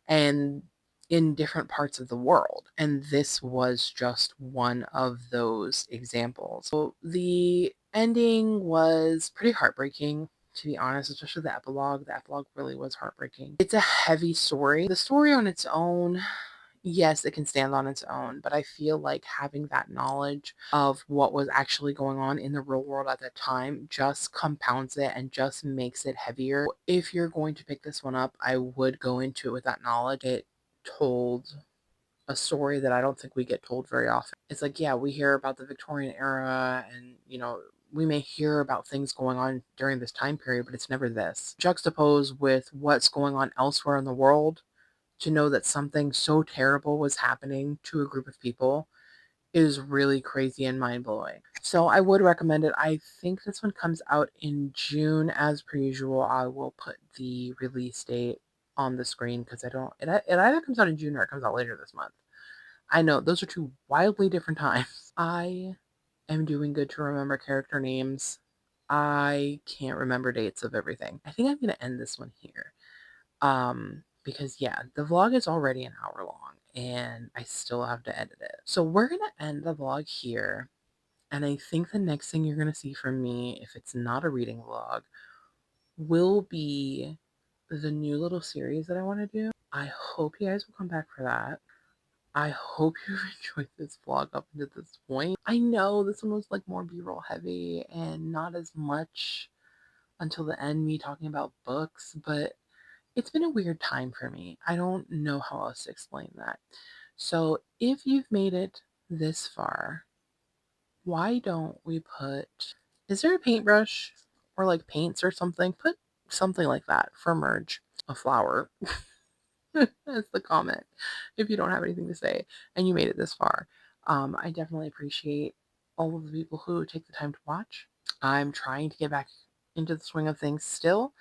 and in different parts of the world. And this was just one of those examples. So the ending was pretty heartbreaking, to be honest, especially the epilogue. The epilogue really was heartbreaking. It's a heavy story. The story on its own, yes, it can stand on its own, but I feel like having that knowledge of what was actually going on in the real world at that time just compounds it and just makes it heavier. If you're going to pick this one up, I would go into it with that knowledge. It told a story that I don't think we get told very often. It's like, yeah, we hear about the Victorian era and, we may hear about things going on during this time period, but it's never this. Juxtaposed with what's going on elsewhere in the world, to know that something so terrible was happening to a group of people is really crazy and mind-blowing. So I would recommend it. I think this one comes out in June. As per usual, I will put the release date on the screen because it either comes out in June or it comes out later this month. I know, those are two wildly different times. I am doing good to remember character names. I can't remember dates of everything. I think I'm going to end this one here. Because yeah, the vlog is already an hour long and I still have to edit it. So we're going to end the vlog here. And I think the next thing you're going to see from me, if it's not a reading vlog, will be the new little series that I want to do. I hope you guys will come back for that. I hope you've enjoyed this vlog up to this point. I know this one was like more b-roll heavy and not as much until the end, me talking about books, but it's been a weird time for me. I don't know how else to explain that. So if you've made it this far, why don't we put, is there a paintbrush or like paints or something? Put something like that for merge. A flower. That's the comment if you don't have anything to say and you made it this far. I definitely appreciate all of the people who take the time to watch. I'm trying to get back into the swing of things still,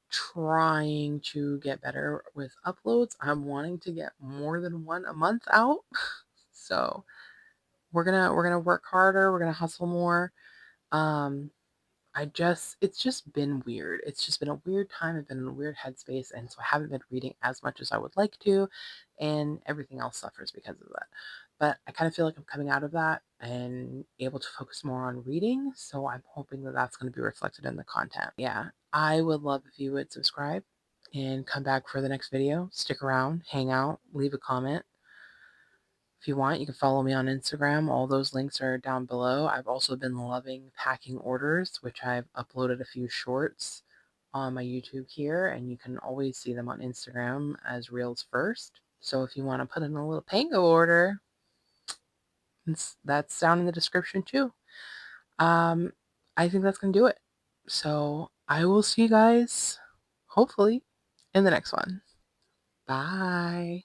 trying to get better with uploads. I'm wanting to get more than one a month out. So we're gonna work harder, we're gonna hustle more. It's just been weird. It's just been a weird time. I've been in a weird headspace, and so I haven't been reading as much as I would like to, and everything else suffers because of that. But I kind of feel like I'm coming out of that and able to focus more on reading. So I'm hoping that that's going to be reflected in the content. Yeah, I would love if you would subscribe and come back for the next video. Stick around, hang out, leave a comment. If you want, you can follow me on Instagram. All those links are down below. I've also been loving packing orders, which I've uploaded a few shorts on my YouTube here, and you can always see them on Instagram as Reels First. So if you want to put in a little Pango order, that's down in the description too. I think that's going to do it. So I will see you guys, hopefully, in the next one. Bye.